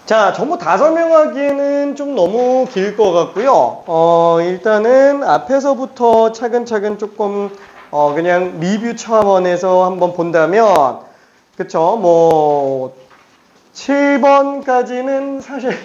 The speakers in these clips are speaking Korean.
자, 전부 다 설명하기에는 좀 너무 길 것 같고요. 일단은 앞에서부터 차근차근 조금 그냥 리뷰 차원에서 한번 본다면, 그쵸? 뭐 7번까지는 사실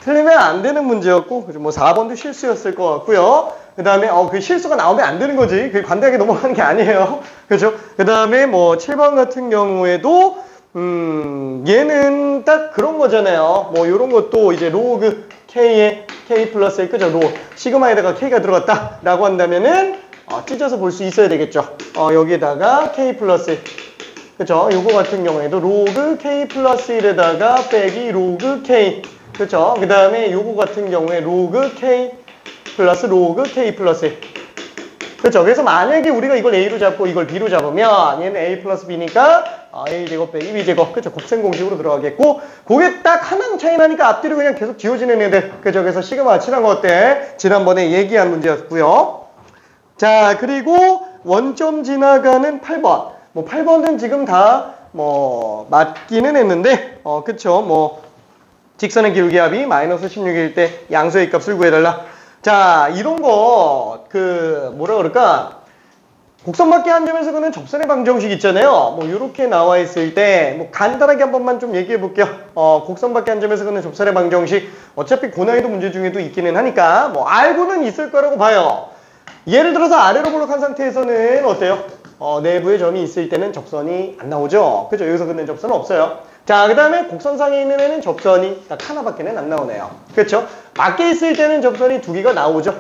틀리면 안 되는 문제였고, 그죠? 뭐 4번도 실수였을 것 같고요. 그 다음에 그 실수가 나오면 안 되는 거지. 그 관대하게 넘어가는 게 아니에요. 그죠? 그 다음에 뭐 7번 같은 경우에도 얘는 딱 그런 거잖아요. 뭐 요런 것도 이제 로그 K에 K 플러스 그죠? 로 시그마에다가 K가 들어갔다 라고 한다면은 찢어서 볼 수 있어야 되겠죠. 여기에다가 K 플러스 그죠? 요거 같은 경우에도 로그 K 플러스 1에다가 빼기 로그 K 그죠? 그 다음에 요거 같은 경우에 로그 K 플러스 로그 K 플러스 그렇죠. 그래서 만약에 우리가 이걸 A로 잡고 이걸 B로 잡으면 얘는 A 플러스 B니까 A제곱 빼기 B제곱 그렇죠. 곱셈 공식으로 들어가겠고 그게 딱 하나는 차이 나니까 앞뒤로 그냥 계속 지워지는 애들 그렇죠. 그래서 시그마 칠한 거 어때? 지난번에 얘기한 문제였고요. 자 그리고 원점 지나가는 8번 뭐 8번은 지금 다 뭐 맞기는 했는데 그쵸. 뭐 직선의 기울기합이 마이너스 16일 때 양수의 값을 구해달라. 자, 이런 거, 뭐라 그럴까? 곡선밖에 한 점에서 그는 접선의 방정식 있잖아요. 뭐, 요렇게 나와 있을 때, 뭐, 간단하게 한 번만 좀 얘기해 볼게요. 곡선밖에 한 점에서 그는 접선의 방정식. 어차피 고난이도 문제 중에도 있기는 하니까, 뭐, 알고는 있을 거라고 봐요. 예를 들어서 아래로 볼록한 상태에서는 어때요? 내부에 점이 있을 때는 접선이 안 나오죠? 그죠? 여기서 그는 접선은 없어요. 자, 그 다음에 곡선상에 있는 애는 접선이 딱 하나밖에는 안 나오네요. 그렇죠? 밖에 있을 때는 접선이 두 개가 나오죠.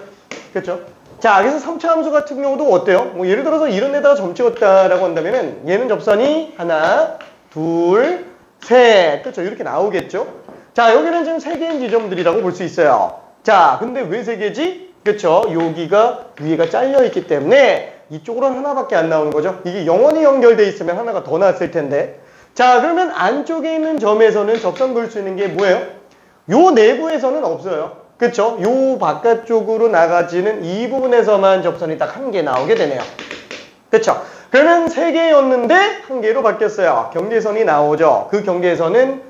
그렇죠? 자, 그래서 3차 함수 같은 경우도 어때요? 뭐 예를 들어서 이런 데다가 점 찍었다라고 한다면은 얘는 접선이 하나, 둘, 셋. 그렇죠? 이렇게 나오겠죠? 자, 여기는 지금 세 개인 지점들이라고 볼 수 있어요. 자, 근데 왜 세 개지? 그렇죠? 여기가 위에가 잘려 있기 때문에 이쪽으로는 하나밖에 안 나오는 거죠. 이게 영원히 연결돼 있으면 하나가 더 나왔을 텐데. 자 그러면 안쪽에 있는 점에서는 접선 그을 수 있는 게 뭐예요? 요 내부에서는 없어요. 그쵸? 요 바깥쪽으로 나가지는 이 부분에서만 접선이 딱 한 개 나오게 되네요. 그쵸? 그러면 세 개였는데 한 개로 바뀌었어요. 경계선이 나오죠. 그 경계선은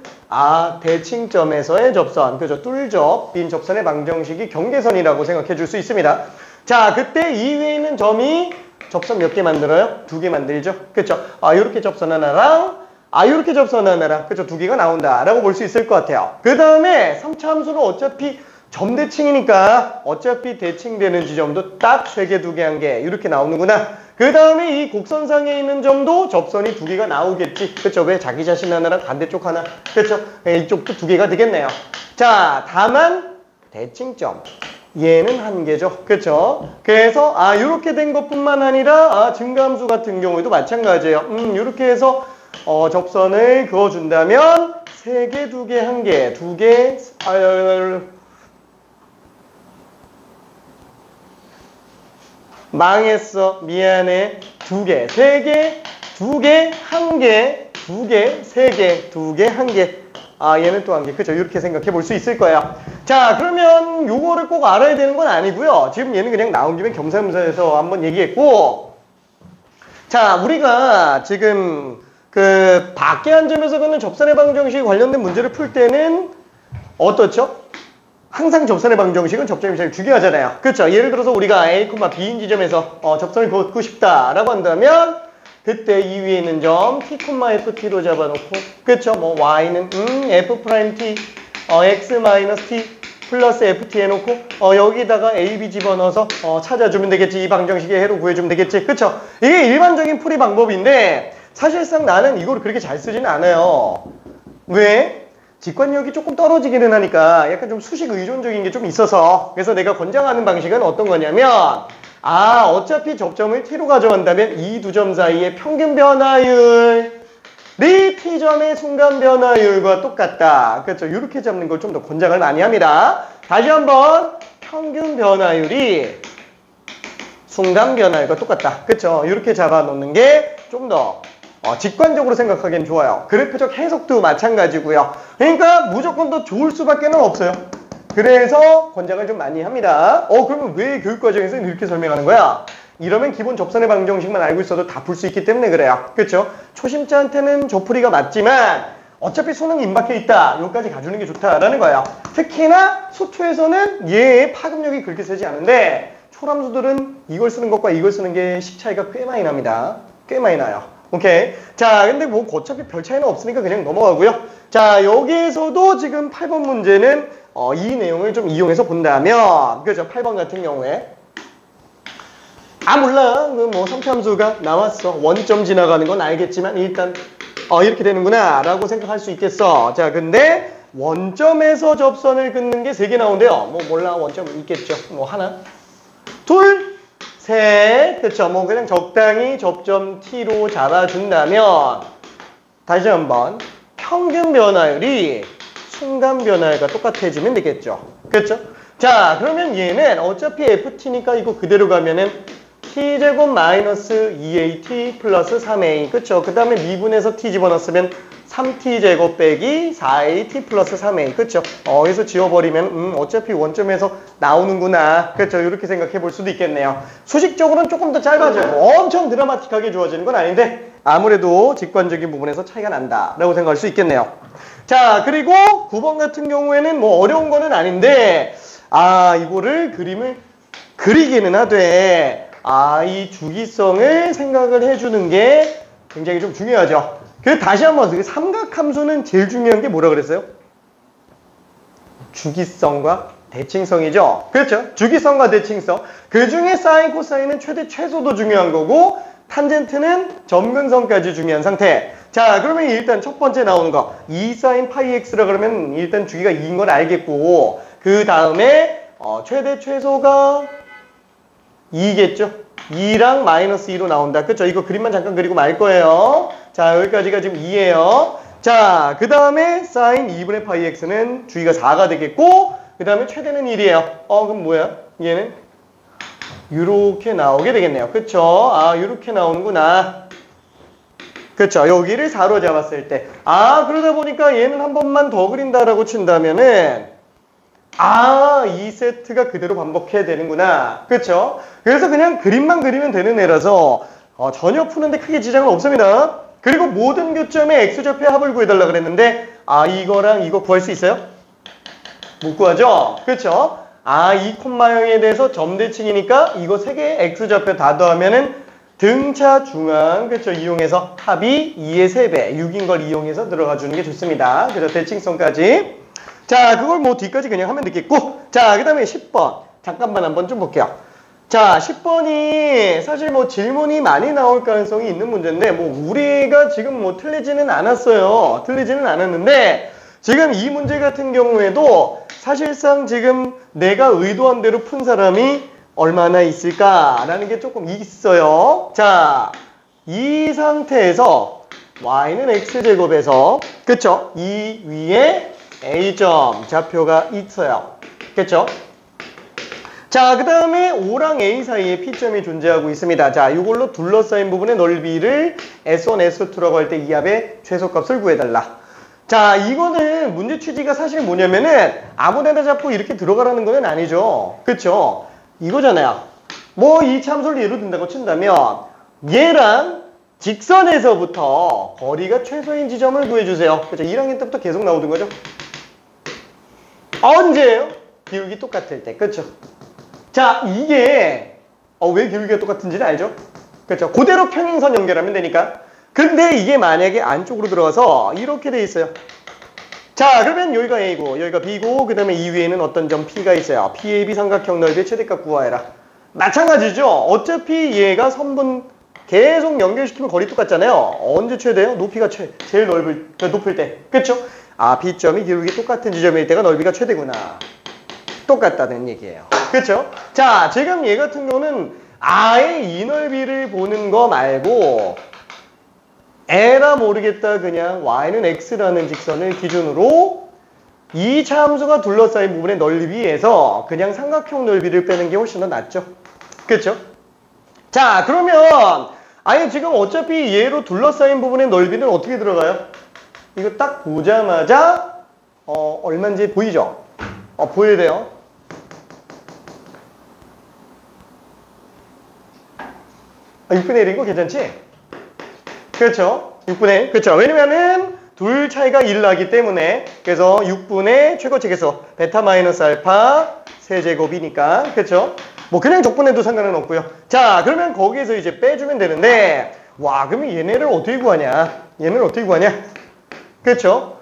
대칭점에서의 접선. 그죠? 뚫접, 빈 접선의 방정식이 경계선이라고 생각해 줄 수 있습니다. 자 그때 이 위에 있는 점이 접선 몇 개 만들어요? 두 개 만들죠. 그쵸? 요렇게 접선 하나랑 이렇게 접선 하나랑 그쵸 두 개가 나온다라고 볼 수 있을 것 같아요. 그 다음에 3차 함수는 어차피 점대칭이니까 어차피 대칭되는 지점도 딱 세 개, 두 개, 한 개 이렇게 나오는구나. 그 다음에 이 곡선상에 있는 점도 접선이 두 개가 나오겠지. 그쵸? 왜 자기 자신 하나랑 반대쪽 하나? 그쵸? 이쪽도 두 개가 되겠네요. 자, 다만 대칭점. 얘는 한 개죠. 그쵸? 그래서 이렇게 된 것뿐만 아니라 증가함수 같은 경우에도 마찬가지예요. 이렇게 해서 접선을 그어준다면 세 개, 두 개, 한 개, 두 개, 망했어. 미안해. 두 개, 세 개, 두 개, 한 개, 두 개, 세 개, 두 개, 한 개. 얘는 또 한 개. 그죠? 이렇게 생각해 볼 수 있을 거예요. 자, 그러면 요거를 꼭 알아야 되는 건 아니고요. 지금 얘는 그냥 나온 김에 겸사겸사해서 한번 얘기했고. 자, 우리가 지금 밖에 한 점에서 그는 접선의 방정식 관련된 문제를 풀 때는 어떻죠? 항상 접선의 방정식은 접점 입장이 중요하잖아요. 그렇죠? 예를 들어서 우리가 A, B인 지점에서 접선을 걷고 싶다라고 한다면 그때 이 위에 있는 점 T, FT로 잡아놓고 그렇죠? 뭐 Y는 F'T, X-T 플러스 FT 해놓고 여기다가 A, B 집어넣어서 찾아주면 되겠지. 이 방정식의 해로 구해주면 되겠지. 그렇죠? 이게 일반적인 풀이 방법인데 사실상 나는 이걸 그렇게 잘 쓰지는 않아요. 왜? 직관력이 조금 떨어지기는 하니까 약간 좀 수식 의존적인 게 좀 있어서 그래서 내가 권장하는 방식은 어떤 거냐면 어차피 접점을 T로 가져간다면 이 두 점 사이의 평균 변화율이 T점의 순간 변화율과 똑같다. 그렇죠? 이렇게 잡는 걸 좀 더 권장을 많이 합니다. 다시 한번 평균 변화율이 순간 변화율과 똑같다. 그렇죠? 이렇게 잡아놓는 게 좀 더 직관적으로 생각하기엔 좋아요. 그래프적 해석도 마찬가지고요. 그러니까 무조건 더 좋을 수밖에 없어요. 그래서 권장을 좀 많이 합니다. 그러면 왜 교육과정에서는 이렇게 설명하는 거야? 이러면 기본 접선의 방정식만 알고 있어도 다 풀 수 있기 때문에 그래요. 그렇죠? 초심자한테는 조풀이가 맞지만 어차피 수능 임박해 있다. 여기까지 가주는 게 좋다라는 거예요. 특히나 소투에서는 얘의 파급력이 그렇게 세지 않은데 초람수들은 이걸 쓰는 것과 이걸 쓰는 게 식 차이가 꽤 많이 납니다. 꽤 많이 나요. 오케이. 자, 근데 뭐 어차피 별 차이는 없으니까 그냥 넘어가고요. 자, 여기에서도 지금 8번 문제는 이 내용을 좀 이용해서 본다면, 그죠? 8번 같은 경우에 몰라. 그 뭐 성취함수가 나왔어. 원점 지나가는 건 알겠지만 일단 이렇게 되는구나 라고 생각할 수 있겠어. 자, 근데 원점에서 접선을 긋는 게 3개 나오는데요. 뭐 몰라. 원점 있겠죠. 뭐 하나, 둘, 셋. 그쵸? 뭐 그냥 적당히 접점 T로 잡아준다면 다시 한번 평균 변화율이 순간 변화율과 똑같아지면 되겠죠. 그렇죠? 자, 그러면 얘는 어차피 FT니까 이거 그대로 가면은 T제곱 마이너스 2AT 플러스 3A. 그쵸? 그 다음에 미분해서 T 집어넣었으면 3T제곱 빼기 4AT 플러스 3A. 그쵸? 여기서 지워버리면 어차피 원점에서 나오는구나. 그쵸? 이렇게 생각해 볼 수도 있겠네요. 수식적으로는 조금 더 짧아져요. 엄청 드라마틱하게 좋아지는 건 아닌데 아무래도 직관적인 부분에서 차이가 난다 라고 생각할 수 있겠네요. 자, 그리고 9번 같은 경우에는 뭐 어려운 거는 아닌데 이거를 그림을 그리기는 하되 이 주기성을 생각을 해주는 게 굉장히 좀 중요하죠. 그래서 다시 한번 삼각함수는 제일 중요한 게 뭐라 그랬어요? 주기성과 대칭성이죠. 그렇죠? 주기성과 대칭성. 그 중에 사인, 코사인은 최대 최소도 중요한 거고 탄젠트는 점근성까지 중요한 상태. 자, 그러면 일단 첫 번째 나오는 거 2 사인 파이 x라 그러면 일단 주기가 2인 걸 알겠고 그 다음에 최대 최소가 2겠죠? 2랑 마이너스 2로 나온다. 그쵸? 이거 그림만 잠깐 그리고 말 거예요. 자, 여기까지가 지금 2예요. 자, 그 다음에 사인 2분의 파이 x는 주기가 4가 되겠고 그 다음에 최대는 1이에요. 그럼 뭐야? 얘는 이렇게 나오게 되겠네요. 그쵸? 이렇게 나오는구나. 그쵸? 여기를 4로 잡았을 때 그러다 보니까 얘는 한 번만 더 그린다라고 친다면은 이 세트가 그대로 반복해야 되는구나. 그쵸? 그래서 그냥 그림만 그리면 되는 애라서 전혀 푸는데 크게 지장은 없습니다. 그리고 모든 교점의 x좌표의 합을 구해달라 그랬는데 이거랑 이거 구할 수 있어요? 못 구하죠? 그쵸? 이 콤마형에 대해서 점대칭이니까 이거 3개 x좌표 다 더하면은 등차 중앙, 그쵸? 이용해서 합이 2의 3배, 6인 걸 이용해서 들어가 주는 게 좋습니다. 그죠? 대칭성까지. 자, 그걸 뭐 뒤까지 그냥 하면 되겠고. 자, 그 다음에 10번. 잠깐만 한번 좀 볼게요. 자, 10번이 사실 뭐 질문이 많이 나올 가능성이 있는 문제인데, 뭐 우리가 지금 뭐 틀리지는 않았어요. 틀리지는 않았는데, 지금 이 문제 같은 경우에도 사실상 지금 내가 의도한 대로 푼 사람이 얼마나 있을까라는 게 조금 있어요. 자, 이 상태에서 y는 x제곱에서, 그쵸? 이 위에 a점 좌표가 있어요. 그쵸? 자, 그 다음에 O랑 A 사이에 P점이 존재하고 있습니다. 자, 이걸로 둘러싸인 부분의 넓이를 S1, S2라고 할 때 이 합의 최소값을 구해달라. 자, 이거는 문제 취지가 사실 뭐냐면은 아무데나 잡고 이렇게 들어가라는 건 아니죠. 그쵸? 이거잖아요. 뭐 이 참수를 예로 든다고 친다면 얘랑 직선에서부터 거리가 최소인 지점을 구해주세요. 그쵸? 1학년 때부터 계속 나오던 거죠. 언제예요? 기울기 똑같을 때. 그쵸? 자, 이게 왜 기울기가 똑같은지는 알죠? 그렇죠? 그대로 평행선 연결하면 되니까. 근데 이게 만약에 안쪽으로 들어가서 이렇게 돼 있어요. 자, 그러면 여기가 A고 여기가 B고 그 다음에 이 위에는 어떤 점 P가 있어요. PAB 삼각형 넓이의 최대값 구하해라. 마찬가지죠. 어차피 얘가 선분 계속 연결시키면 거리 똑같잖아요. 언제 최대요? 높이가 제일 높을 때. 그렇죠? B점이 기울기 똑같은 지점일 때가 넓이가 최대구나. 똑같다는 얘기예요. 그렇죠? 자, 지금 얘 같은 경우는 아예 이 넓이를 보는 거 말고 에라 모르겠다 그냥 y는 x라는 직선을 기준으로 이 차함수가 둘러싸인 부분의 넓이에서 그냥 삼각형 넓이를 빼는 게 훨씬 더 낫죠. 그렇죠? 자, 그러면 아예 지금 어차피 얘로 둘러싸인 부분의 넓이는 어떻게 들어가요? 이거 딱 보자마자 얼마인지 보이죠? 보여야 돼요. 6분의 1인 거 괜찮지? 그렇죠? 6분의 1. 그렇죠? 왜냐면은 둘 차이가 1 나기 때문에 그래서 6분의 최고책에서 베타 마이너스 알파 세제곱이니까 그렇죠? 뭐 그냥 적분해도 상관은 없고요. 자, 그러면 거기에서 이제 빼주면 되는데 와, 그러면 얘네를 어떻게 구하냐? 얘네를 어떻게 구하냐? 그렇죠?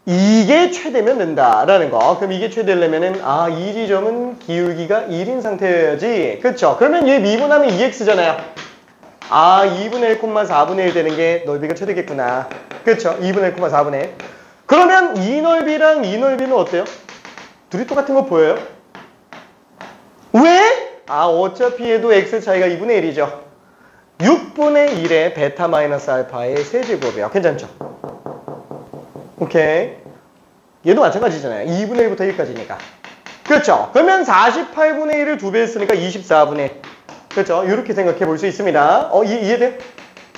이게 최대면 된다라는 거. 그럼 이게 최대려면은 이 지점은 기울기가 1인 상태여야지. 그렇죠? 그러면 얘 미분하면 2x잖아요. 2분의 1, 4분의 1 되는 게 넓이가 최대겠구나. 그렇죠? 2분의 1, 4분의 1. 그러면 이 넓이랑 이 넓이는 어때요? 둘이 똑같은 거 보여요? 왜? 어차피 얘도 x 차이가 2분의 1이죠. 6분의 1의 베타 마이너스 알파의 세제곱이요. 괜찮죠? 오케이. 얘도 마찬가지잖아요. 2분의 1부터 1까지니까. 그렇죠? 그러면 48분의 1을 2배 했으니까 24분의 1. 그렇죠? 이렇게 생각해 볼 수 있습니다. 이해돼?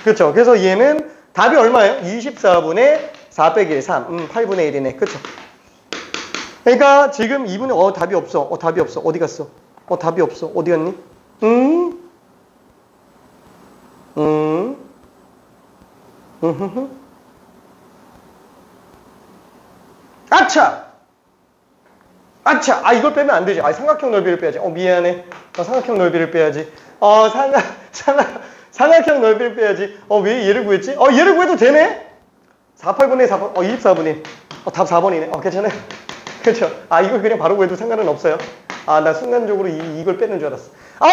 그렇죠? 그래서 얘는 답이 얼마예요? 24분의 4 빼기 1, 3. 8분의 1이네. 그렇죠? 그러니까 지금 2분의 답이 없어. 답이 없어. 어디 갔어? 답이 없어. 어디 갔니? 아차! 이걸 빼면 안 되지. 삼각형 넓이를 빼야지. 미안해. 삼각형 넓이를 빼야지. 삼각형 넓이를 빼야지. 왜 얘를 구했지? 얘를 구해도 되네? 48분의 4번, 24분의 답 4번이네. 괜찮아요? 그렇죠? 이걸 그냥 바로 구해도 상관은 없어요. 나 순간적으로 이걸 빼는 줄 알았어.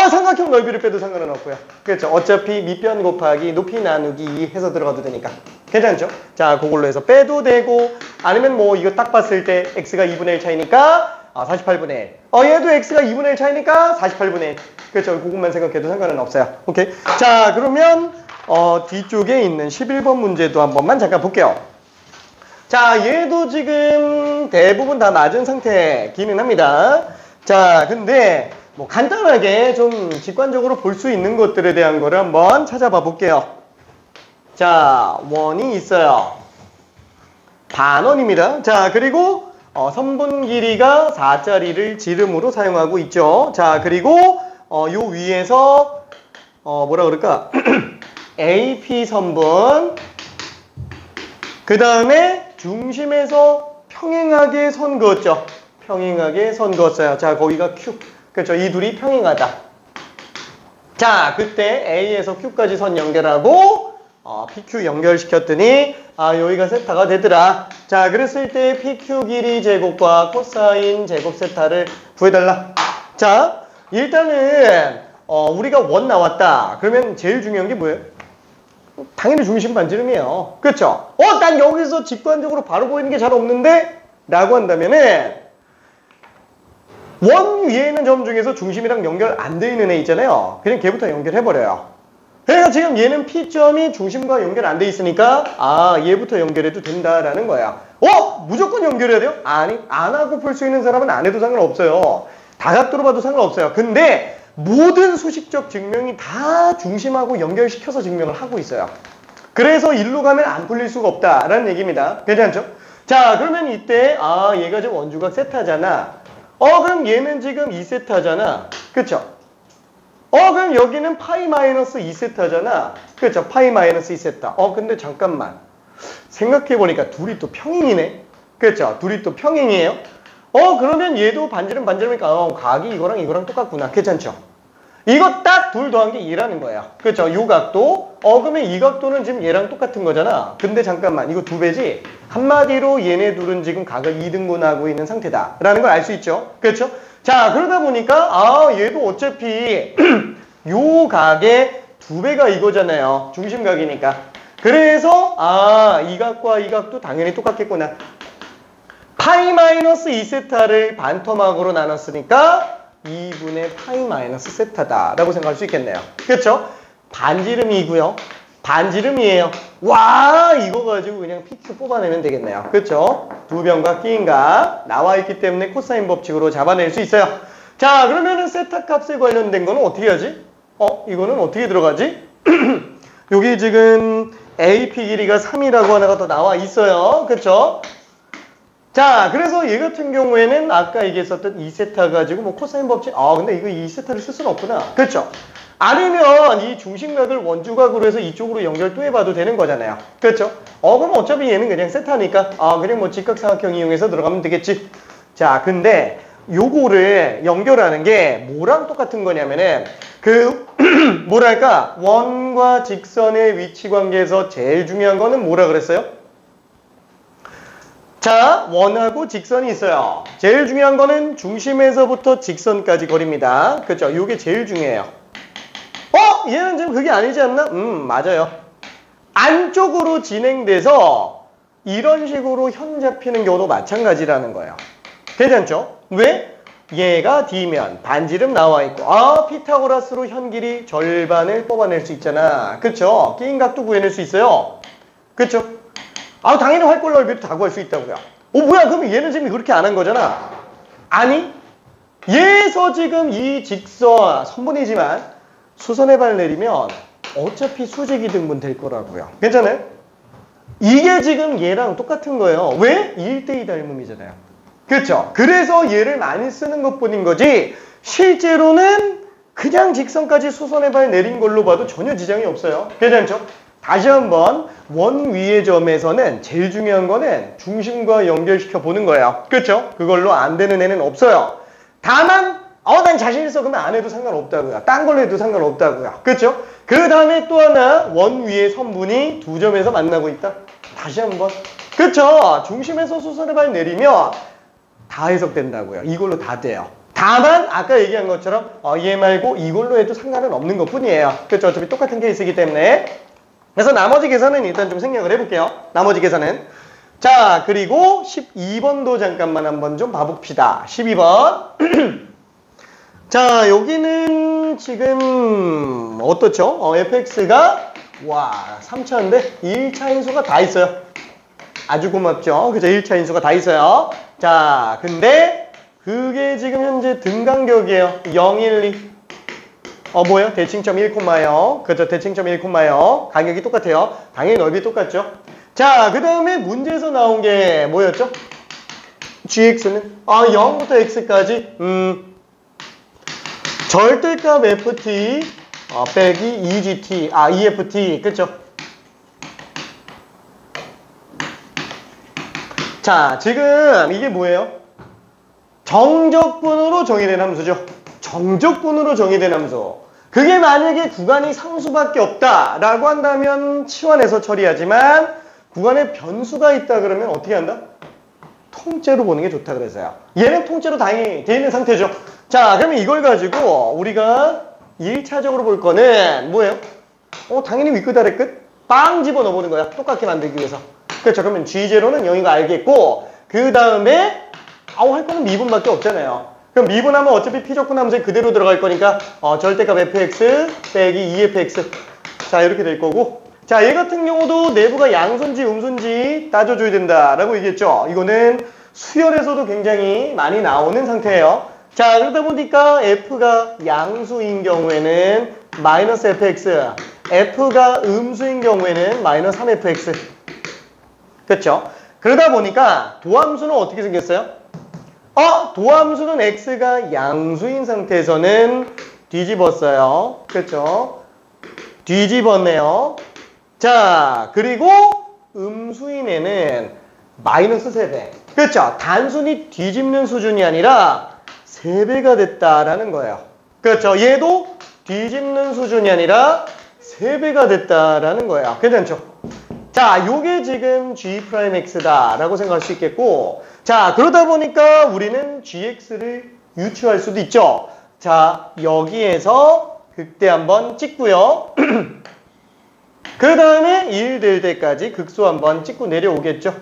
삼각형 넓이를 빼도 상관은 없고요. 그렇죠? 어차피 밑변 곱하기 높이 나누기 2 해서 들어가도 되니까. 괜찮죠? 자, 그걸로 해서 빼도 되고, 아니면 뭐 이거 딱 봤을 때 x가 2분의 1 차이니까 48분의 1. 얘도 x가 2분의 1 차이니까 48분의 1. 그렇죠? 그것만 생각해도 상관은 없어요. 오케이. 자, 그러면 뒤쪽에 있는 11번 문제도 한 번만 잠깐 볼게요. 자, 얘도 지금 대부분 다 맞은 상태기는 합니다. 자, 근데 뭐 간단하게 좀 직관적으로 볼 수 있는 것들에 대한 거를 한번 찾아봐 볼게요. 자, 원이 있어요. 반원입니다. 자, 그리고 선분 길이가 4짜리를 지름으로 사용하고 있죠. 자, 그리고 요 위에서 뭐라 그럴까? AP 선분, 그 다음에 중심에서 평행하게 선 그었죠. 평행하게 선 그었어요. 자, 거기가 Q. 그렇죠. 이 둘이 평행하다. 자, 그때 A에서 Q까지 선 연결하고 PQ 연결시켰더니 여기가 세타가 되더라. 자, 그랬을 때 PQ 길이 제곱과 코사인 제곱 세타를 구해달라. 자, 일단은 우리가 원 나왔다. 그러면 제일 중요한 게 뭐예요? 당연히 중심 반지름이에요. 그렇죠? 난 여기서 직관적으로 바로 보이는 게 잘 없는데? 라고 한다면은 원 위에 있는 점 중에서 중심이랑 연결 안 돼 있는 애 있잖아요. 그냥 걔부터 연결해버려요. 그러니까 지금 얘는 P점이 중심과 연결 안 돼 있으니까 얘부터 연결해도 된다라는 거야. 무조건 연결해야 돼요? 아니, 안 하고 풀 수 있는 사람은 안 해도 상관없어요. 다각도로 봐도 상관없어요. 근데 모든 수식적 증명이 다 중심하고 연결시켜서 증명을 하고 있어요. 그래서 일로 가면 안 풀릴 수가 없다라는 얘기입니다. 괜찮죠? 자, 그러면 이때 얘가 지금 원주각 세타잖아. 그럼 얘는 지금 2세타잖아. 그쵸? 그럼 여기는 파이 마이너스 2세타잖아. 그쵸? 파이 마이너스 2세타. 근데 잠깐만. 생각해보니까 둘이 또 평행이네. 그쵸? 둘이 또 평행이에요. 그러면 얘도 반지름이니까 각이 이거랑 똑같구나. 괜찮죠? 이거 딱 둘 더한 게 2라는 거예요. 그렇죠? 요 각도. 그러면 이 각도는 지금 얘랑 똑같은 거잖아. 근데 잠깐만, 이거 2배지? 한마디로 얘네 둘은 지금 각을 2등분하고 있는 상태다 라는 걸 알 수 있죠. 그렇죠? 자, 그러다 보니까 얘도 어차피 요 각의 2배가 이거잖아요. 중심각이니까. 그래서 이 각과 이 각도 당연히 똑같겠구나. 파이 마이너스 2세타를 반토막으로 나눴으니까 2분의 파이 마이너스 세타다 라고 생각할 수 있겠네요. 그렇죠? 반지름이고요. 반지름이에요. 와, 이거 가지고 그냥 PQ 뽑아내면 되겠네요. 그렇죠? 두 변과 끼인가 나와 있기 때문에 코사인 법칙으로 잡아낼 수 있어요. 자, 그러면은 세타 값에 관련된 거는 어떻게 하지? 이거는 어떻게 들어가지? 여기 지금 AP 길이가 3이라고 하나가 더 나와 있어요. 그렇죠? 자, 그래서 얘 같은 경우에는 아까 얘기했었던 2세타 가지고 뭐 코사인 법칙, 근데 이거 2세타를 쓸 수는 없구나. 그렇죠? 아니면 이 중심각을 원주각으로 해서 이쪽으로 연결 또 해봐도 되는 거잖아요. 그렇죠? 그럼 어차피 얘는 그냥 세타니까, 그냥 뭐 직각삼각형 이용해서 들어가면 되겠지. 자, 근데 요거를 연결하는 게 뭐랑 똑같은 거냐면은, 뭐랄까, 원과 직선의 위치 관계에서 제일 중요한 거는 뭐라 그랬어요? 자, 원하고 직선이 있어요. 제일 중요한 거는 중심에서부터 직선까지 거리입니다. 그렇죠? 요게 제일 중요해요. 얘는 지금 그게 아니지 않나? 맞아요. 안쪽으로 진행돼서 이런 식으로 현 잡히는 경우도 마찬가지라는 거예요. 괜찮죠? 왜? 얘가 D면 반지름 나와 있고, 피타고라스로 현 길이 절반을 뽑아낼 수 있잖아. 그쵸? 끼인 각도 구해낼 수 있어요. 그쵸? 당연히 활골 넓이도 다 구할 수 있다고요. 뭐야? 그럼 얘는 지금 그렇게 안 한 거잖아. 아니, 얘에서 지금 이 직선, 선분이지만 수선의 발 내리면 어차피 수직이 등분 될 거라고요. 괜찮아요? 이게 지금 얘랑 똑같은 거예요. 왜? 1대2 닮음이잖아요. 그렇죠? 그래서 얘를 많이 쓰는 것뿐인 거지 실제로는 그냥 직선까지 수선의 발 내린 걸로 봐도 전혀 지장이 없어요. 괜찮죠? 다시 한번 원 위의 점에서는 제일 중요한 거는 중심과 연결시켜 보는 거예요. 그렇죠? 그걸로 안 되는 애는 없어요. 다만 난 자신 있어 그러면 안 해도 상관없다고요. 딴 걸로 해도 상관없다고요. 그렇죠? 그 다음에 또 하나 원 위의 선분이 두 점에서 만나고 있다. 다시 한번. 그렇죠? 중심에서 수선의 발 내리면 다 해석된다고요. 이걸로 다 돼요. 다만 아까 얘기한 것처럼 얘 말고 이걸로 해도 상관은 없는 것뿐이에요. 그렇죠? 어차피 똑같은 케이스이기 때문에. 그래서 나머지 계산은 일단 좀 생략을 해볼게요. 나머지 계산은. 자, 그리고 12번도 잠깐만 한번 좀 봐봅시다. 12번. 자, 여기는 지금 어떻죠? fx가 3차인데 1차 인수가 다 있어요. 아주 고맙죠? 그죠? 1차 인수가 다 있어요. 자, 근데 그게 지금 현재 등간격이에요. 0, 1, 2. 뭐예요? 대칭점 1,0. 그죠? 대칭점 1,0. 간격이 똑같아요. 당연히 넓이 똑같죠? 자, 그 다음에 문제에서 나온 게 뭐였죠? gx는 0부터 x까지 절대값 ft 빼기 2gt EFT 그쵸? 자, 지금 이게 뭐예요? 정적분으로 정의된 함수죠. 정적분으로 정의된 함수. 그게 만약에 구간이 상수밖에 없다라고 한다면 치환해서 처리하지만 구간에 변수가 있다 그러면 어떻게 한다? 통째로 보는 게 좋다 그래서요. 얘는 통째로 당연히 돼 있는 상태죠. 자, 그러면 이걸 가지고 우리가 1차적으로 볼 거는 뭐예요? 당연히 윗끝 아래끝 빵 집어넣어 보는 거야. 똑같게 만들기 위해서. 그렇죠. 그러면 G0는 0인 거 알겠고 그 다음에 할 거는 미분밖에 없잖아요. 그럼 미분하면 어차피 피적분 함수에 그대로 들어갈 거니까 절대값 fx 빼기 2fx 자, 이렇게 될 거고 자, 얘 같은 경우도 내부가 양수인지 음수인지 따져줘야 된다라고 얘기했죠. 이거는 수열에서도 굉장히 많이 나오는 상태예요. 자, 그러다 보니까 f가 양수인 경우에는 마이너스 fx, f가 음수인 경우에는 마이너스 3fx. 그렇죠? 그러다 보니까 도함수는 어떻게 생겼어요? 도함수는 x가 양수인 상태에서는 뒤집었어요. 그렇죠? 뒤집었네요. 자, 그리고 음수인 애는 마이너스 3배. 그렇죠? 단순히 뒤집는 수준이 아니라 3배가 됐다라는 거예요. 그렇죠? 얘도 뒤집는 수준이 아니라 3배가 됐다라는 거예요. 괜찮죠? 자, 요게 지금 G'X다 라고 생각할 수 있겠고 자, 그러다 보니까 우리는 GX를 유추할 수도 있죠. 자, 여기에서 극대 한번 찍고요. 그 다음에 1 될 때까지 극소 한번 찍고 내려오겠죠.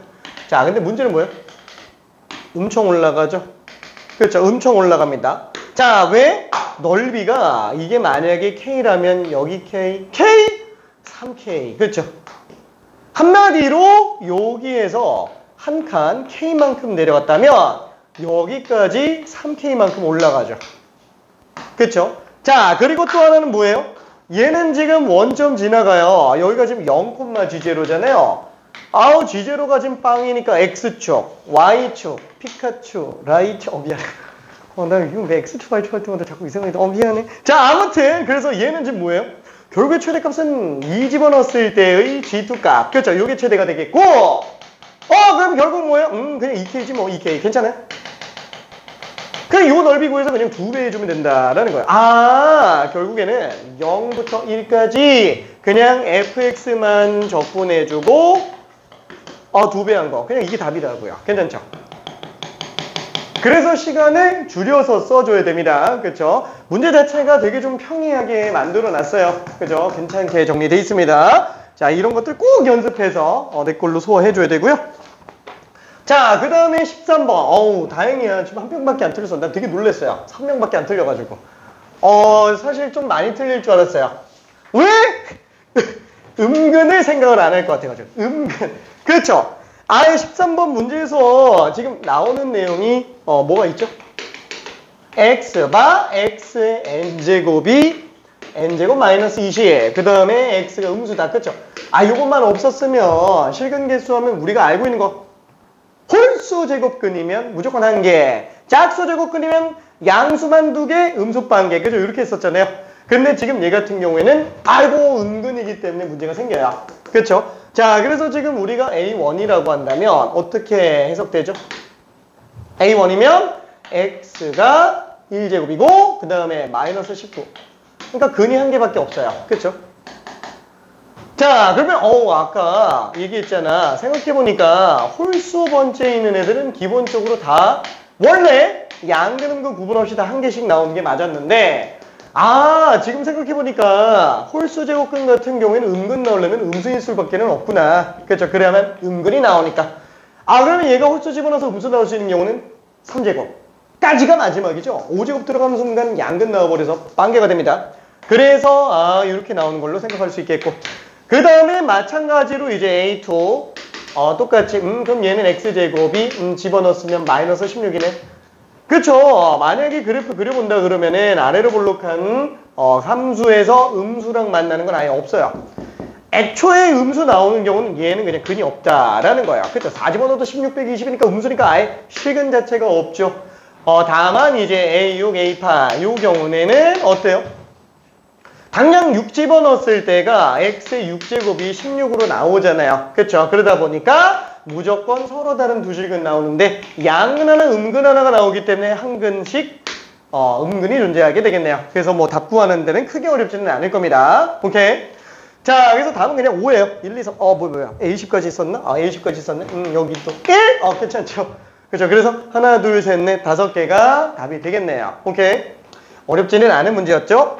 자, 근데 문제는 뭐예요? 엄청 올라가죠. 그렇죠. 엄청 올라갑니다. 자, 왜? 넓이가 이게 만약에 K라면 여기 K, 3K. 그렇죠. 한마디로 여기에서 한 칸 K만큼 내려갔다면 여기까지 3K만큼 올라가죠. 그렇죠? 자, 그리고 또 하나는 뭐예요? 얘는 지금 원점 지나가요. 여기가 지금 0,G0잖아요. 아우 G0가 지금 빵이니까 X축, Y축, 피카츄, 라이트 미안해. 나 이거 왜 X축, Y축 할 때마다 자꾸 이상하게 미안해. 자 아무튼 그래서 얘는 지금 뭐예요? 결국에 최대값은 2 집어넣었을 때의 G2 값. 그렇죠? 요게 최대가 되겠고 그럼 결국 뭐예요? 그냥 2K지 뭐 2K 괜찮아요? 그냥 요 넓이 구해서 그냥 2배 해주면 된다라는 거예요. 결국에는 0부터 1까지 그냥 fx만 적분해주고 2배 한 거. 그냥 이게 답이라고요. 괜찮죠? 그래서 시간을 줄여서 써줘야 됩니다. 그렇죠? 문제 자체가 되게 좀 평이하게 만들어놨어요. 그죠? 괜찮게 정리되어 있습니다. 자, 이런 것들 꼭 연습해서 내 걸로 소화해줘야 되고요. 자, 그 다음에 13번. 다행이야. 지금 한 명밖에 안 틀렸어. 나 되게 놀랐어요. 3명밖에 안 틀려가지고. 사실 좀 많이 틀릴 줄 알았어요. 왜? 은근을 생각을 안 할 것 같아가지고. 은근. 그렇죠? 아예 13번 문제에서 지금 나오는 내용이, 뭐가 있죠? x가 x의 n제곱이 n제곱 마이너스 20. 그 다음에 x가 음수다. 그렇죠? 요것만 없었으면 실근 개수하면 우리가 알고 있는 거. 홀수 제곱근이면 무조건 1개, 짝수 제곱근이면 양수만 2개, 음수빠 1개. 그죠? 이렇게 했었잖아요. 근데 지금 얘 같은 경우에는 은근이기 때문에 문제가 생겨요. 그렇죠? 자, 그래서 지금 우리가 A1이라고 한다면 어떻게 해석되죠? A1이면 X가 1제곱이고 그 다음에 마이너스 19. 그러니까 근이 1개밖에 없어요. 그렇죠? 자, 그러면 아까 얘기했잖아. 생각해보니까 홀수 번째에 있는 애들은 기본적으로 다 원래 양근음근 구분 없이 다 1개씩 나오는 게 맞았는데 지금 생각해보니까 홀수 제곱근 같은 경우에는 음근 나오려면 음수인수밖에는 없구나. 그렇죠? 그래야만 음근이 나오니까. 그러면 얘가 홀수 집어넣어서 음수 나올 수 있는 경우는 3제곱까지가 마지막이죠. 5제곱 들어가는 순간 양근 나와버려서 빵개가 됩니다. 그래서 이렇게 나오는 걸로 생각할 수 있겠고, 그 다음에 마찬가지로 이제 A2 똑같이 그럼 얘는 x제곱이 집어넣었으면 마이너스 16이네. 그쵸? 만약에 그래프 그려본다 그러면은 아래로 볼록한 함수에서 음수랑 만나는 건 아예 없어요. 애초에 음수 나오는 경우는 얘는 그냥 근이 없다라는 거예요. 그쵸? 4 집어넣어도 16 빼기 20이니까 음수니까 아예 실근 자체가 없죠. 다만 이제 A6, A8 요 경우에는 어때요? 당장 6 집어넣었을 때가 x의 6제곱이 16으로 나오잖아요. 그렇죠? 그러다 보니까 무조건 서로 다른 두 실근 나오는데 양근 하나, 음근 하나가 나오기 때문에 한 근씩 음근이 존재하게 되겠네요. 그래서 뭐 답 구하는 데는 크게 어렵지는 않을 겁니다. 오케이? 자, 그래서 답은 그냥 5예요. 1, 2, 3. 뭐야? A10까지 있었나? A10까지 있었네. 여기 또 1? 괜찮죠? 그렇죠? 그래서 하나, 둘, 셋, 넷, 5개가 답이 되겠네요. 오케이? 어렵지는 않은 문제였죠?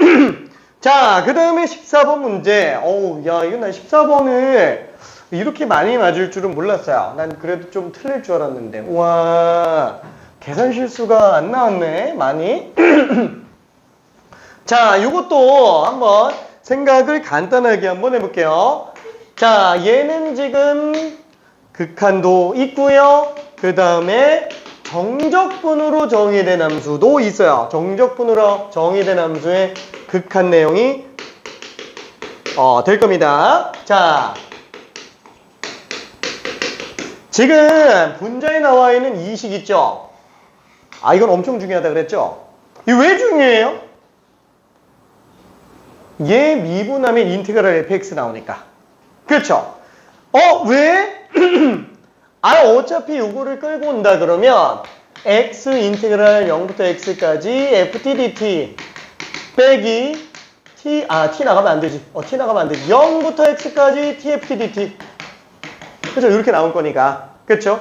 자, 그 다음에 14번 문제. 이건 난 14번을 이렇게 많이 맞을 줄은 몰랐어요. 난 그래도 좀 틀릴 줄 알았는데. 우와, 계산 실수가 안 나왔네, 많이. 자, 이것도 한번 생각을 간단하게 한번 해볼게요. 자, 얘는 지금 극한도 있고요. 그 다음에 정적분으로 정의된 함수도 있어요. 정적분으로 정의된 함수의 극한 내용이 될 겁니다. 자, 지금 분자에 나와 있는 이 식 있죠? 이건 엄청 중요하다 그랬죠? 이게 왜 중요해요? 얘 미분하면 인테그랄 fx 나오니까. 그렇죠? 왜? 어차피 요거를 끌고 온다 그러면 x 인테그랄 0부터 x까지 ft dt 빼기 t 나가면 안 되지. t 나가면 안 되지. 0부터 x까지 tft dt. 그죠? 이렇게 나올 거니까. 그렇죠?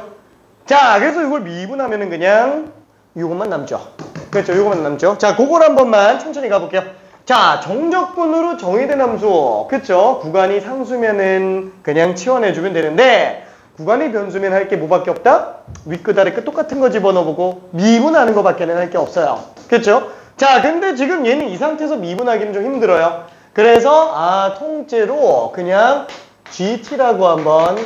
자, 그래서 이걸 미분하면은 그냥 요것만 남죠. 그렇죠? 요것만 남죠. 자, 그걸 한 번만 천천히 가볼게요. 자, 정적분으로 정의된 함수. 그렇죠? 구간이 상수면은 그냥 치워내주면 되는데 구간이 변수면 할 게 뭐밖에 없다? 윗끝 아래끝 똑같은 거 집어넣어보고 미분하는 거밖에는 할 게 없어요. 그렇죠? 자, 근데 지금 얘는 이 상태에서 미분하기는 좀 힘들어요. 그래서 통째로 그냥 GT라고 한번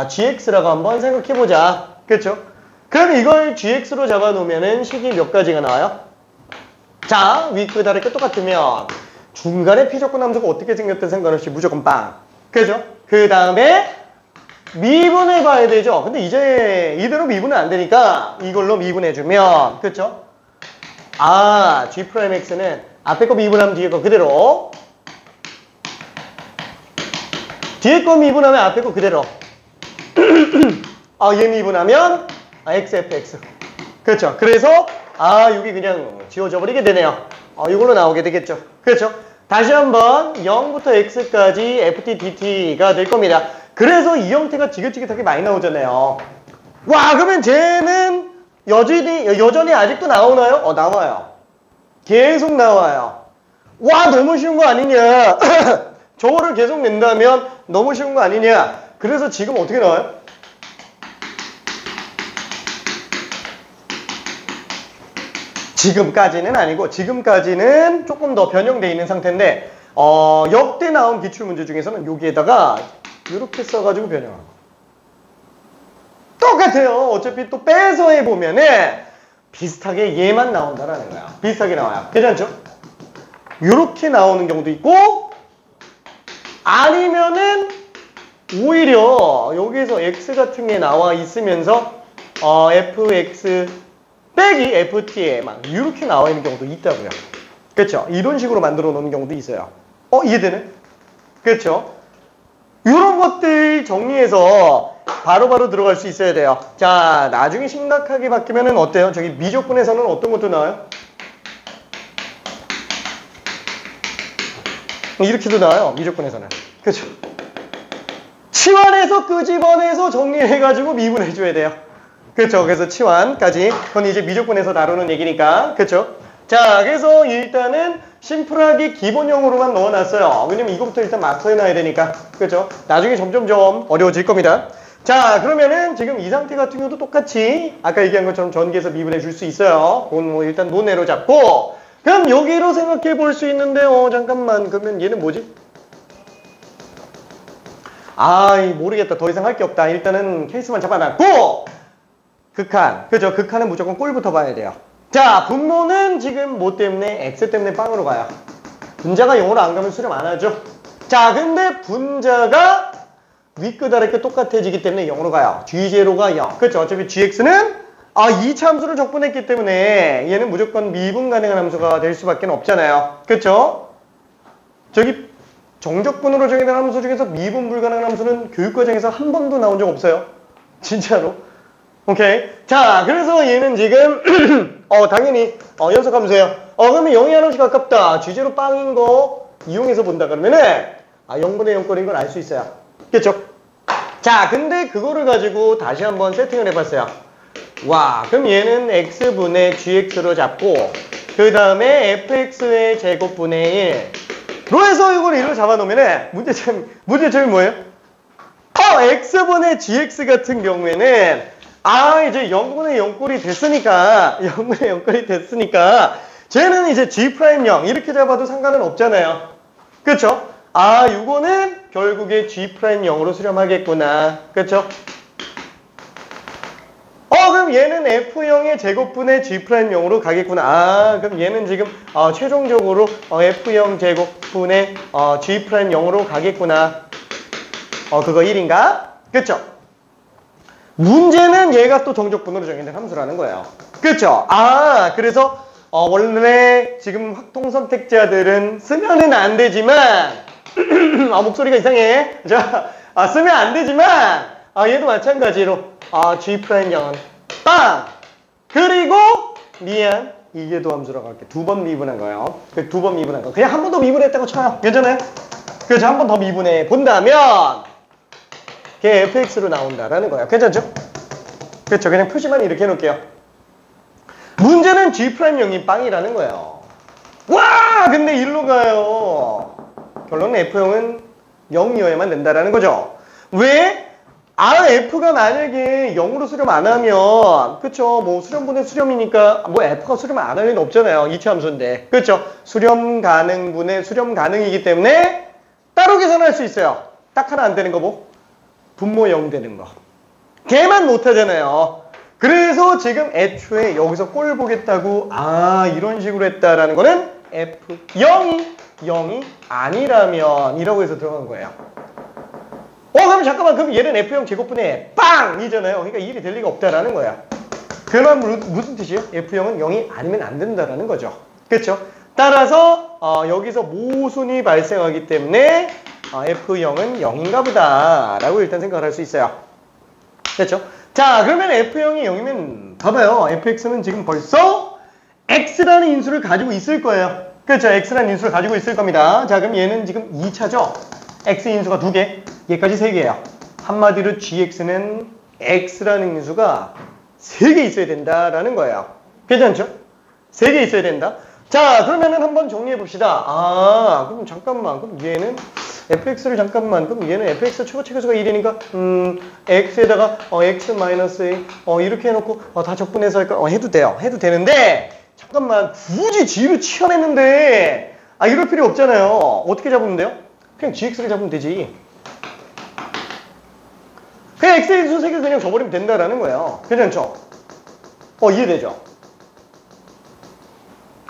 GX라고 한번 생각해보자. 그렇죠? 그럼 이걸 GX로 잡아놓으면은 식이 몇 가지가 나와요? 자, 윗끝 아래끝 똑같으면 중간에 피조건 함수가 어떻게 생겼든 상관없이 무조건 빵. 그죠? 그 다음에 미분해 봐야 되죠. 근데 이제 이대로 미분은 안 되니까 이걸로 미분해주면, 그쵸? 아, G'X는 앞에 거 미분하면 뒤에 거 그대로. 뒤에 거 미분하면 앞에 거 그대로. 아, 얘 미분하면 XFX. 그렇죠. 그래서 여기 그냥 지워져 버리게 되네요. 이걸로 나오게 되겠죠. 그렇죠. 다시 한번 0부터 X까지 FT, DT가 될 겁니다. 그래서 이 형태가 지긋지긋하게 많이 나오잖아요. 와, 그러면 쟤는 여전히 아직도 나오나요? 나와요. 계속 나와요. 와, 너무 쉬운 거 아니냐. 저거를 계속 낸다면 너무 쉬운 거 아니냐. 그래서 지금 어떻게 나와요? 지금까지는 아니고 지금까지는 조금 더 변형되어 있는 상태인데 역대 나온 기출문제 중에서는 여기에다가 이렇게 써가지고 변형한 거. 똑같아요. 어차피 또 빼서 해보면은 비슷하게 얘만 나온다라는 거야. 비슷하게 나와요. 괜찮죠? 이렇게 나오는 경우도 있고 아니면은 오히려 여기에서 x 같은 게 나와 있으면서 fx 빼기 ft에 막 이렇게 나와 있는 경우도 있다고요. 그렇죠? 이런 식으로 만들어 놓는 경우도 있어요. 이해되네? 그렇죠? 이런 것들 정리해서 바로바로 들어갈 수 있어야 돼요. 자, 나중에 심각하게 바뀌면은 어때요? 저기 미적분에서는 어떤 것도 나와요? 이렇게도 나와요. 미적분에서는. 그렇죠? 치환해서 끄집어내서 정리해가지고 미분해줘야 돼요. 그렇죠? 그래서 치환까지. 그건 이제 미적분에서 다루는 얘기니까. 그렇죠? 자, 그래서 일단은 심플하게 기본형으로만 넣어놨어요. 왜냐면 이거부터 일단 마스터해놔야 되니까. 그렇죠? 나중에 점점점 어려워질 겁니다. 자, 그러면은 지금 이 상태 같은 경우도 똑같이 아까 얘기한 것처럼 전개해서 미분해 줄 수 있어요. 그건 뭐 일단 논외로 잡고 그럼 여기로 생각해 볼 수 있는데 잠깐만. 그러면 얘는 뭐지? 모르겠다. 더 이상 할 게 없다. 일단은 케이스만 잡아놨고 극한. 그죠? 극한은 무조건 꼴부터 봐야 돼요. 자, 분모는 지금 뭐 때문에? X 때문에 빵으로 가요. 분자가 0으로 안 가면 수렴 안 하죠. 자, 근데 분자가 윗끝 아래끝 똑같아지기 때문에 0으로 가요. G0가 0. 그렇죠? 어차피 GX는 이 참수를 적분했기 때문에 얘는 무조건 미분 가능한 함수가 될 수밖에 없잖아요. 그렇죠? 저기 정적분으로 정의된 함수 중에서 미분 불가능한 함수는 교육과정에서 한 번도 나온 적 없어요. 진짜로. 오케이. 자, 그래서 얘는 지금 당연히 연속함수예요. 그러면 0이 하나씩 가깝다. G0 빵인 거 이용해서 본다 그러면은 0분의 0꼴인 걸 알 수 있어요. 그렇죠? 자, 근데 그거를 가지고 다시 한번 세팅을 해봤어요. 와, 그럼 얘는 x분의 gx로 잡고 그 다음에 fx의 제곱분의 1로 해서 이걸 1로 잡아놓으면 문제점이 뭐예요? x분의 gx 같은 경우에는 이제 0분의 0꼴이 됐으니까 0분의 0꼴이 됐으니까 쟤는 이제 g'0 이렇게 잡아도 상관은 없잖아요. 그렇죠? 요거는 결국에 g'0으로 수렴하겠구나. 그렇죠? 그럼 얘는 F0의 제곱분의 G'0으로 가겠구나. 그럼 얘는 지금 최종적으로 F0 제곱분의 G'0으로 가겠구나. 그거 1인가? 그쵸? 문제는 얘가 또 정적분으로 정의된 함수라는 거예요. 그쵸? 그래서 원래 지금 확통선택자들은 쓰면은 안 되지만 목소리가 이상해. 자, 쓰면 안 되지만 얘도 마찬가지로 G'0 빵! 그리고 미안 이계도 함수라고 할게. 2번 미분한 거예요. 2번 미분한 거. 그냥 한 번 더 미분했다고 쳐요. 괜찮아요? 그래서 한 번 더 미분해 본다면 걔 fx로 나온다라는 거예요. 괜찮죠? 그렇죠. 그냥 표시만 이렇게 해놓을게요. 문제는 G'0이 빵이라는 거예요. 와! 근데 1로 가요. 결론은 F0은 0이어야만 된다라는 거죠. 왜? F가 만약에 0으로 수렴 안 하면, 그쵸? 뭐, 수렴분의 수렴이니까, F가 수렴 안 하는 일 없잖아요. 이치 함수인데. 그쵸? 수렴 가능분의 수렴 가능이기 때문에 따로 계산할 수 있어요. 딱 하나 안 되는 거 뭐? 분모 0 되는 거. 걔만 못 하잖아요. 그래서 지금 애초에 여기서 꼴 보겠다고, 이런 식으로 했다라는 거는 F0이 0이 아니라면, 이라고 해서 들어간 거예요. 그럼 잠깐만, 그럼 얘는 F형 제곱분의 빵이잖아요. 그러니까 이 일이 될 리가 없다라는 거야. 그 말 무슨 뜻이에요? F형은 0이 아니면 안 된다라는 거죠. 그렇죠? 따라서 여기서 모순이 발생하기 때문에 F형은 0인가 보다 라고 일단 생각을 할 수 있어요. 됐죠? 자, 그러면 F형이 0이면 봐봐요. Fx는 지금 벌써 X라는 인수를 가지고 있을 거예요. 그렇죠? X라는 인수를 가지고 있을 겁니다. 자, 그럼 얘는 지금 2차죠? X 인수가 2개, 얘까지 3개예요. 한마디로 GX는 X라는 인수가 3개 있어야 된다라는 거예요. 괜찮죠? 3개 있어야 된다. 자, 그러면은 한번 정리해 봅시다. 그럼 잠깐만. 그럼 얘는 fx를 잠깐만. 그럼 얘는 fx 최고치수가 1이니까 x에다가 x-a 이렇게 해놓고 다 적분해서 할까? 해도 돼요. 해도 되는데 잠깐만. 굳이 g를 치워냈는데 이럴 필요 없잖아요. 어떻게 잡으면 돼요? 그냥 gx를 잡으면 되지. 그냥 x의 수 3개 그냥 줘버리면 된다라는 거예요. 괜찮죠? 이해되죠?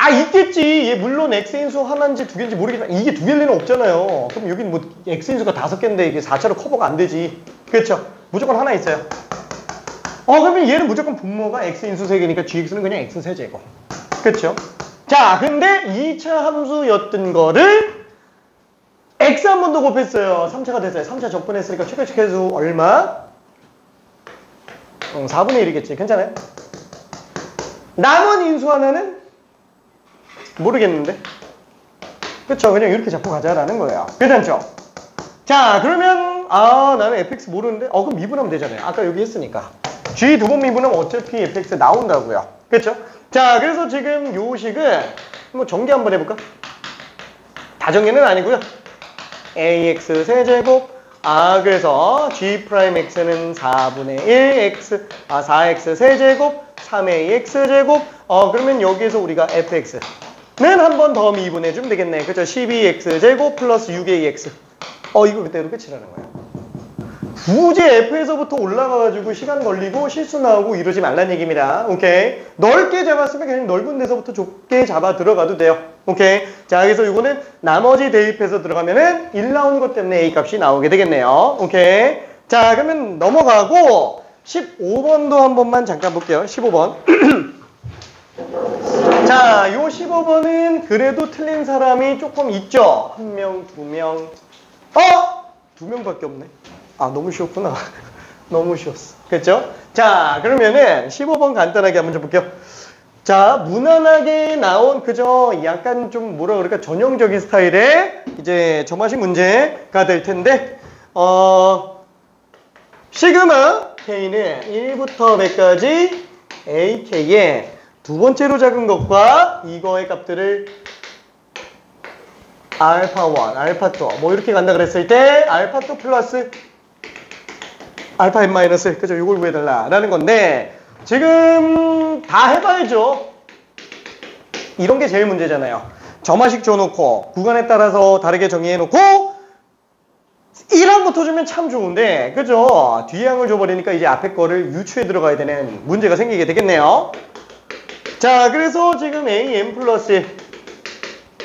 있겠지. 얘 물론 x인수 하나인지 2개인지 모르겠지만 이게 2개일 리는 없잖아요. 그럼 여긴 뭐 x인수가 5개인데 이게 4차로 커버가 안 되지. 그렇죠? 무조건 하나 있어요. 그러면 얘는 무조건 분모가 x인수 3개니까 gx는 그냥 x 세제곱. 그렇죠? 자, 근데 2차 함수였던 거를 x 한 번 더 곱했어요. 3차가 됐어요. 3차 적분했으니까 최고치수 얼마? 4분의 1이겠지. 괜찮아요? 남은 인수 하나는 모르겠는데? 그쵸? 그냥 이렇게 잡고 가자라는 거예요. 괜찮죠? 자, 그러면 나는 fx 모르는데? 그럼 미분하면 되잖아요. 아까 여기 했으니까. g 2번 미분하면 어차피 fx 나온다고요. 그쵸? 자, 그래서 지금 요 식은 뭐 정리 한번 해볼까? 다정리는 아니고요. ax 세제곱 그래서 g'x는 4분의 1 x 4x 세제곱 3ax 제곱 그러면 여기에서 우리가 fx는 한 번 더 미분해주면 되겠네. 그죠? 12x 제곱 플러스 6ax 이거 그대로 끝이라는 거예요. 굳이 f에서부터 올라가가지고 시간 걸리고 실수 나오고 이러지 말란 얘기입니다. 오케이? 넓게 잡았으면 그냥 넓은 데서부터 좁게 잡아 들어가도 돼요. 오케이? 자, 그래서 이거는 나머지 대입해서 들어가면은 1 나오는 것 때문에 a 값이 나오게 되겠네요. 오케이? 자, 그러면 넘어가고 15번도 한 번만 잠깐 볼게요. 15번. 자, 요 15번은 그래도 틀린 사람이 조금 있죠? 1명, 2명. 2명밖에 없네. 너무 쉬웠구나. 너무 쉬웠어. 그렇죠? 자, 그러면은 15번 간단하게 한번 좀 볼게요. 자, 무난하게 나온 그저 약간 좀 뭐라 그럴까 전형적인 스타일의 이제 점화식 문제가 될 텐데 시그마 K는 1부터 100까지 AK의 두 번째로 작은 것과 이거의 값들을 알파1, 알파2 뭐 이렇게 간다 그랬을 때 알파2 플러스 알파 n 마이너스 그죠? 이걸 구해달라 라는 건데 지금 다 해봐야죠. 이런 게 제일 문제잖아요. 점화식 줘놓고 구간에 따라서 다르게 정의해놓고 1항부터 주면 참 좋은데 그죠? 뒤항을 줘버리니까 이제 앞에 거를 유추해 들어가야 되는 문제가 생기게 되겠네요. 자, 그래서 지금 an 플러스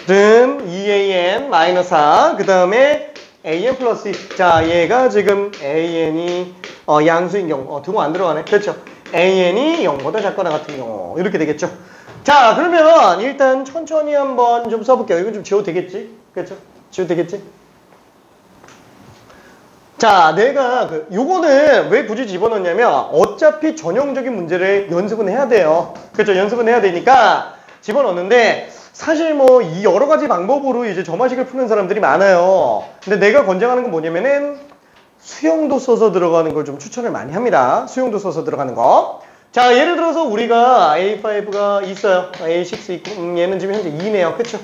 는 2an 마이너스 4 그 다음에 an 플러스 2. 자, 얘가 지금 an이 양수인 경우 등호 안 들어가네. 그렇죠? an이 0보다 작거나 같은 경우 이렇게 되겠죠. 자, 그러면 일단 천천히 한번 좀 써볼게요. 이거 좀 지워도 되겠지? 그렇죠? 지워도 되겠지? 자, 내가 요거는 왜 굳이 집어넣냐면 어차피 전형적인 문제를 연습은 해야 돼요. 그렇죠? 연습은 해야 되니까 집어넣는데 사실 뭐 이 여러 가지 방법으로 이제 점화식을 푸는 사람들이 많아요. 근데 내가 권장하는 건 뭐냐면은 수형도 써서 들어가는 걸 좀 추천을 많이 합니다. 수형도 써서 들어가는 거. 자, 예를 들어서 우리가 A5가 있어요. A6 있고 얘는 지금 현재 2네요. 그쵸?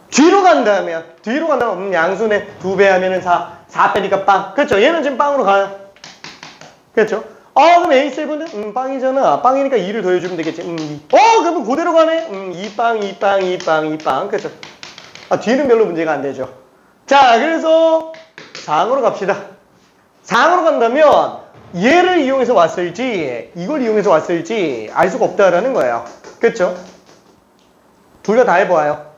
뒤로 간다면 양수네 2배 하면은 4 빼니까 빵. 그쵸? 얘는 지금 빵으로 가요. 그쵸? 그럼 A7은 빵이잖아. 빵이니까 2를 더해주면 되겠지. 2. 그러면 그대로 가네. 2빵. 그쵸? 뒤는 별로 문제가 안 되죠. 자, 그래서 4항으로 갑시다. 4항으로 간다면 얘를 이용해서 왔을지 이걸 이용해서 왔을지 알 수가 없다라는 거예요. 그쵸? 둘 다 해보아요.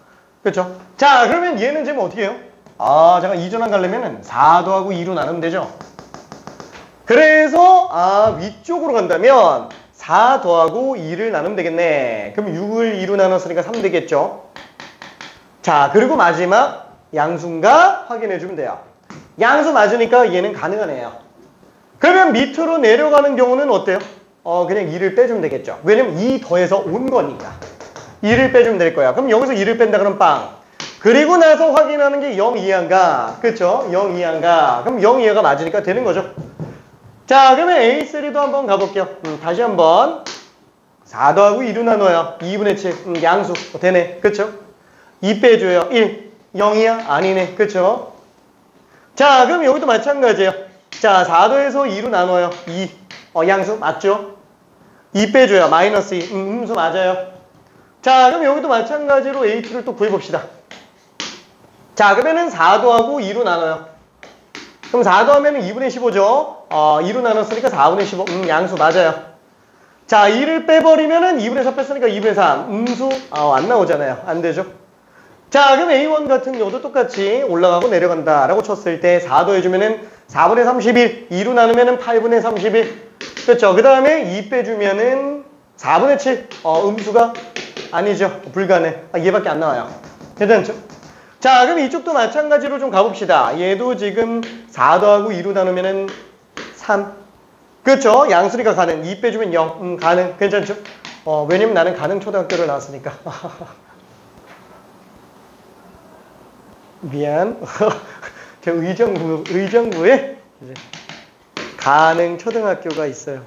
그쵸? 자, 그러면 얘는 지금 어떻게 해요? 아, 잠깐 이전환 가려면은 4 더하고 2로 나누면 되죠. 그래서 위쪽으로 간다면 4 더하고 2를 나누면 되겠네. 그럼 6을 2로 나눴으니까 3 되겠죠. 자, 그리고 마지막 양수인가 확인해 주면 돼요. 양수 맞으니까 얘는 가능하네요. 그러면 밑으로 내려가는 경우는 어때요? 그냥 2를 빼주면 되겠죠. 왜냐면 2 더해서 온 거니까. 2를 빼주면 될 거야. 그럼 여기서 2를 뺀다 그러면 빵. 그리고 나서 확인하는 게 0 이하인가? 그쵸? 0 이하인가? 그럼 0 이하가 맞으니까 되는 거죠. 자, 그러면 A3도 한번 가볼게요. 다시 한번 4 더하고 2로 나눠요. 2분의 7 양수 되네. 그쵸? 2 빼줘요. 1 0이야? 아니네. 그쵸? 자, 그럼 여기도 마찬가지예요. 자, 4 더해서 2로 나눠요. 2 양수 맞죠? 2 빼줘요. 마이너스 2 음수 맞아요. 자, 그럼 여기도 마찬가지로 A2를 또 구해봅시다. 자, 그러면은 4 더하고 2로 나눠요. 그럼 4 더하면 2분의 15죠. 2로 나눴으니까 4분의 15. 양수 맞아요. 자, 2를 빼버리면은 2분의 4 뺐으니까 2분의 3. 음수 안 나오잖아요. 안 되죠. 자, 그럼 A1 같은 경우도 똑같이 올라가고 내려간다 라고 쳤을 때 4 더해주면은 4분의 31. 2로 나누면은 8분의 31. 그렇죠. 그 다음에 2 빼주면은 4분의 7. 음수가 아니죠. 불가능. 얘밖에 안 나와요. 괜찮죠? 자, 그럼 이쪽도 마찬가지로 좀 가봅시다. 얘도 지금 4 더하고 2로 나누면은 3. 그렇죠? 양수니까 가능. 2 빼주면 0. 가능. 괜찮죠? 왜냐면 나는 가능 초등학교를 나왔으니까. 미안. 제 의정부에 이제 가능 초등학교가 있어요.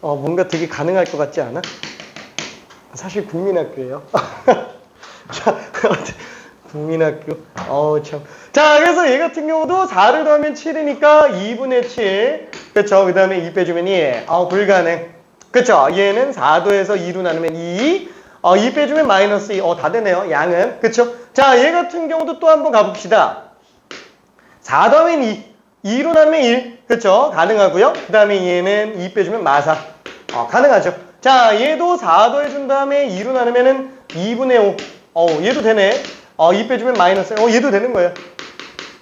뭔가 되게 가능할 것 같지 않아? 사실 국민학교예요. 자, 국민학교. 참. 자, 그래서 얘 같은 경우도 4를 더하면 7이니까 2분의 7. 그쵸? 그 다음에 2 빼주면 2. 불가능. 그쵸? 얘는 4 더해서 2로 나누면 2. 2 빼주면 마이너스 2. 다 되네요. 양은. 그쵸? 자, 얘 같은 경우도 또 한번 가봅시다. 4 더하면 2. 2로 나누면 1. 그쵸? 가능하고요. 그 다음에 얘는 2 빼주면 마사. 가능하죠. 자, 얘도 4 더해준 다음에 2로 나누면은 2분의 5. 얘도 되네. 2 빼주면 마이너스. 얘도 되는 거예요.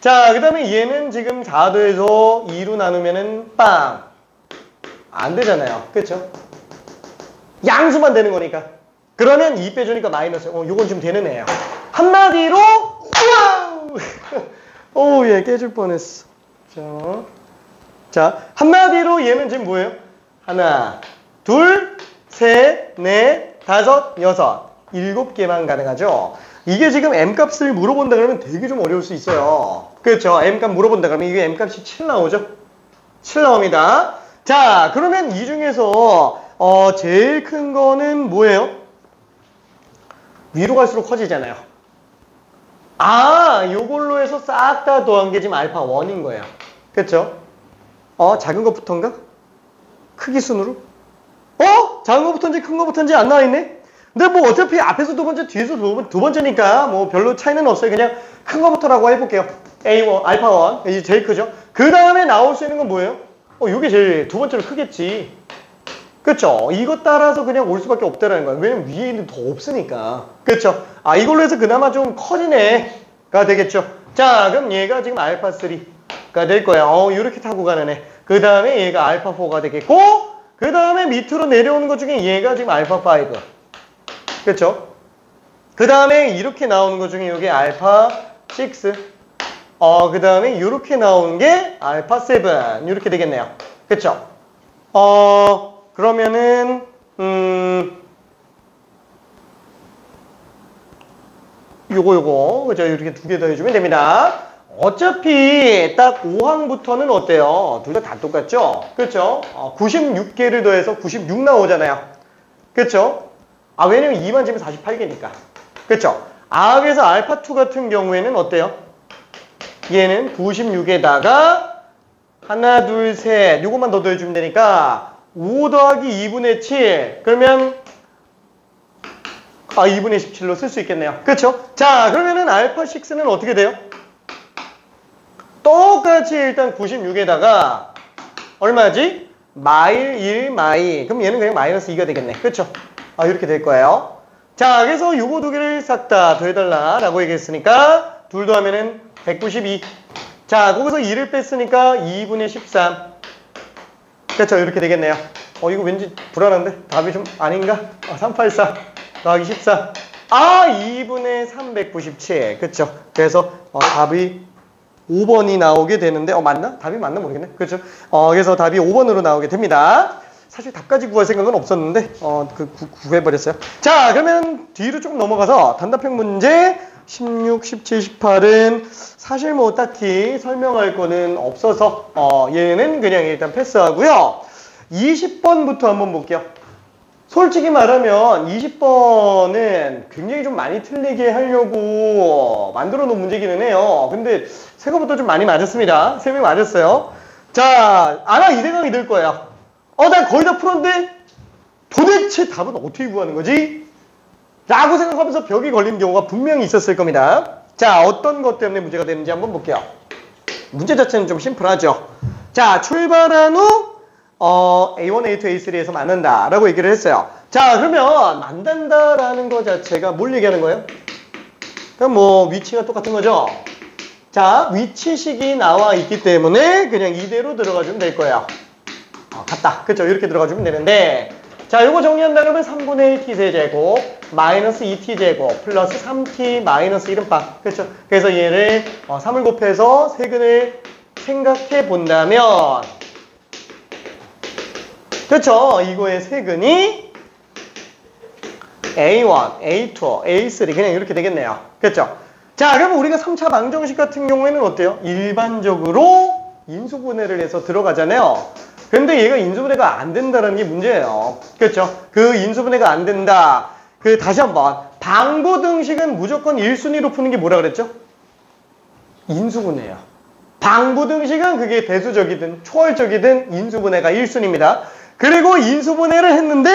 자, 그 다음에 얘는 지금 4 더해서 2로 나누면은 빵. 안 되잖아요. 그쵸? 양수만 되는 거니까. 그러면 2 빼주니까 마이너스. 요건 좀 되는 애예요. 한마디로, 와우! 얘 깨질 뻔했어. 자, 한마디로 얘는 지금 뭐예요? 하나, 둘, 셋, 넷, 다섯, 여섯, 7개만 가능하죠? 이게 지금 M값을 물어본다 그러면 되게 좀 어려울 수 있어요. 그렇죠? M값 물어본다 그러면 이게 M값이 7 나오죠? 7 나옵니다. 자, 그러면 이 중에서 제일 큰 거는 뭐예요? 위로 갈수록 커지잖아요. 요걸로 해서 싹 다 더한 게 지금 알파 1인 거예요. 그렇죠? 작은 것부터인가? 크기 순으로? 작은 것부터인지 큰 것부터인지 안 나와 있네? 근데 뭐 어차피 앞에서 두 번째, 뒤에서 두 번째니까 뭐 별로 차이는 없어요. 그냥 큰 것부터라고 해볼게요. A1, 알파 1. 이게 제일 크죠? 그 다음에 나올 수 있는 건 뭐예요? 이게 제일 두 번째로 크겠지. 그쵸? 이것 따라서 그냥 올 수밖에 없다라는 거야. 왜냐면 위에는 더 없으니까. 그쵸? 이걸로 해서 그나마 좀 커지네가 되겠죠. 자, 그럼 얘가 지금 알파 3가 될 거야. 이렇게 타고 가는 애. 그 다음에 얘가 알파 4가 되겠고, 그 다음에 밑으로 내려오는 것 중에 얘가 지금 알파 5. 그쵸? 그 다음에 이렇게 나오는 것 중에 이게 알파 6. 그 다음에 이렇게 나오는 게 알파 7. 이렇게 되겠네요. 그쵸? 그러면은, 요거, 그죠? 이렇게 두 개 더 해주면 됩니다. 어차피 딱 5항부터는 어때요? 둘 다 똑같죠? 그쵸? 96개를 더해서 96 나오잖아요. 그쵸? 왜냐면 2만 지면 48개니까. 그쵸? 그래서 알파2 같은 경우에는 어때요? 얘는 96에다가 하나, 둘, 셋. 요것만 더 더해주면 되니까 5 더하기 2분의 7. 그러면 2분의 17로 쓸 수 있겠네요. 그쵸? 자, 그러면은 알파 6는 어떻게 돼요? 똑같이 일단 96에다가 얼마지? 마일 1 마일. 그럼 얘는 그냥 마이너스 2가 되겠네. 그쵸? 이렇게 될 거예요. 자, 그래서 요거 두 개를 싹 다 더해달라 라고 얘기했으니까 둘 더하면은 192. 자, 거기서 2를 뺐으니까 2분의 13. 그렇죠. 이렇게 되겠네요. 이거 왠지 불안한데? 답이 좀 아닌가? 384 더하기 14. 2분의 397. 그렇죠. 그래서 답이 5번이 나오게 되는데, 맞나? 답이 맞나 모르겠네. 그렇죠. 그래서 답이 5번으로 나오게 됩니다. 사실 답까지 구할 생각은 없었는데, 구해버렸어요. 자, 그러면 뒤로 조금 넘어가서 단답형 문제 16, 17, 18은 사실 뭐 딱히 설명할 거는 없어서, 얘는 그냥 일단 패스하고요. 20번부터 한번 볼게요. 솔직히 말하면 20번은 굉장히 좀 많이 틀리게 하려고 만들어 놓은 문제기는 해요. 근데 생각보다 좀 많이 맞았습니다. 3명 맞았어요. 자, 아마 이 생각이 들 거예요. 난 거의 다 풀었는데 도대체 답은 어떻게 구하는 거지? 라고 생각하면서 벽이 걸리는 경우가 분명히 있었을 겁니다. 자, 어떤 것 때문에 문제가 되는지 한번 볼게요. 문제 자체는 좀 심플하죠. 자, 출발한 후 A1, A2, A3에서 만난다 라고 얘기를 했어요. 자, 그러면 만난다라는 것 자체가 뭘 얘기하는 거예요? 그럼 뭐 위치가 똑같은 거죠. 자, 위치식이 나와 있기 때문에 그냥 이대로 들어가주면 될 거예요. 같다. 그쵸? 이렇게 들어가주면 되는데, 자, 요거 정리한다 그러면 3분의 1t 세제곱 마이너스 2t 제곱 플러스 3t 마이너스 1은 빵. 그쵸? 그래서 얘를 3을 곱해서 세근을 생각해 본다면, 그쵸? 이거의 세근이 A1, A2, A3 그냥 이렇게 되겠네요. 그쵸? 자, 그러면 우리가 3차 방정식 같은 경우에는 어때요? 일반적으로 인수분해를 해서 들어가잖아요. 근데 얘가 인수분해가 안 된다는 게 문제예요. 그렇죠? 그 인수분해가 안 된다. 다시 한번 방부등식은 무조건 1순위로 푸는 게 뭐라 그랬죠? 인수분해예요. 방부등식은 그게 대수적이든 초월적이든 인수분해가 1순위입니다. 그리고 인수분해를 했는데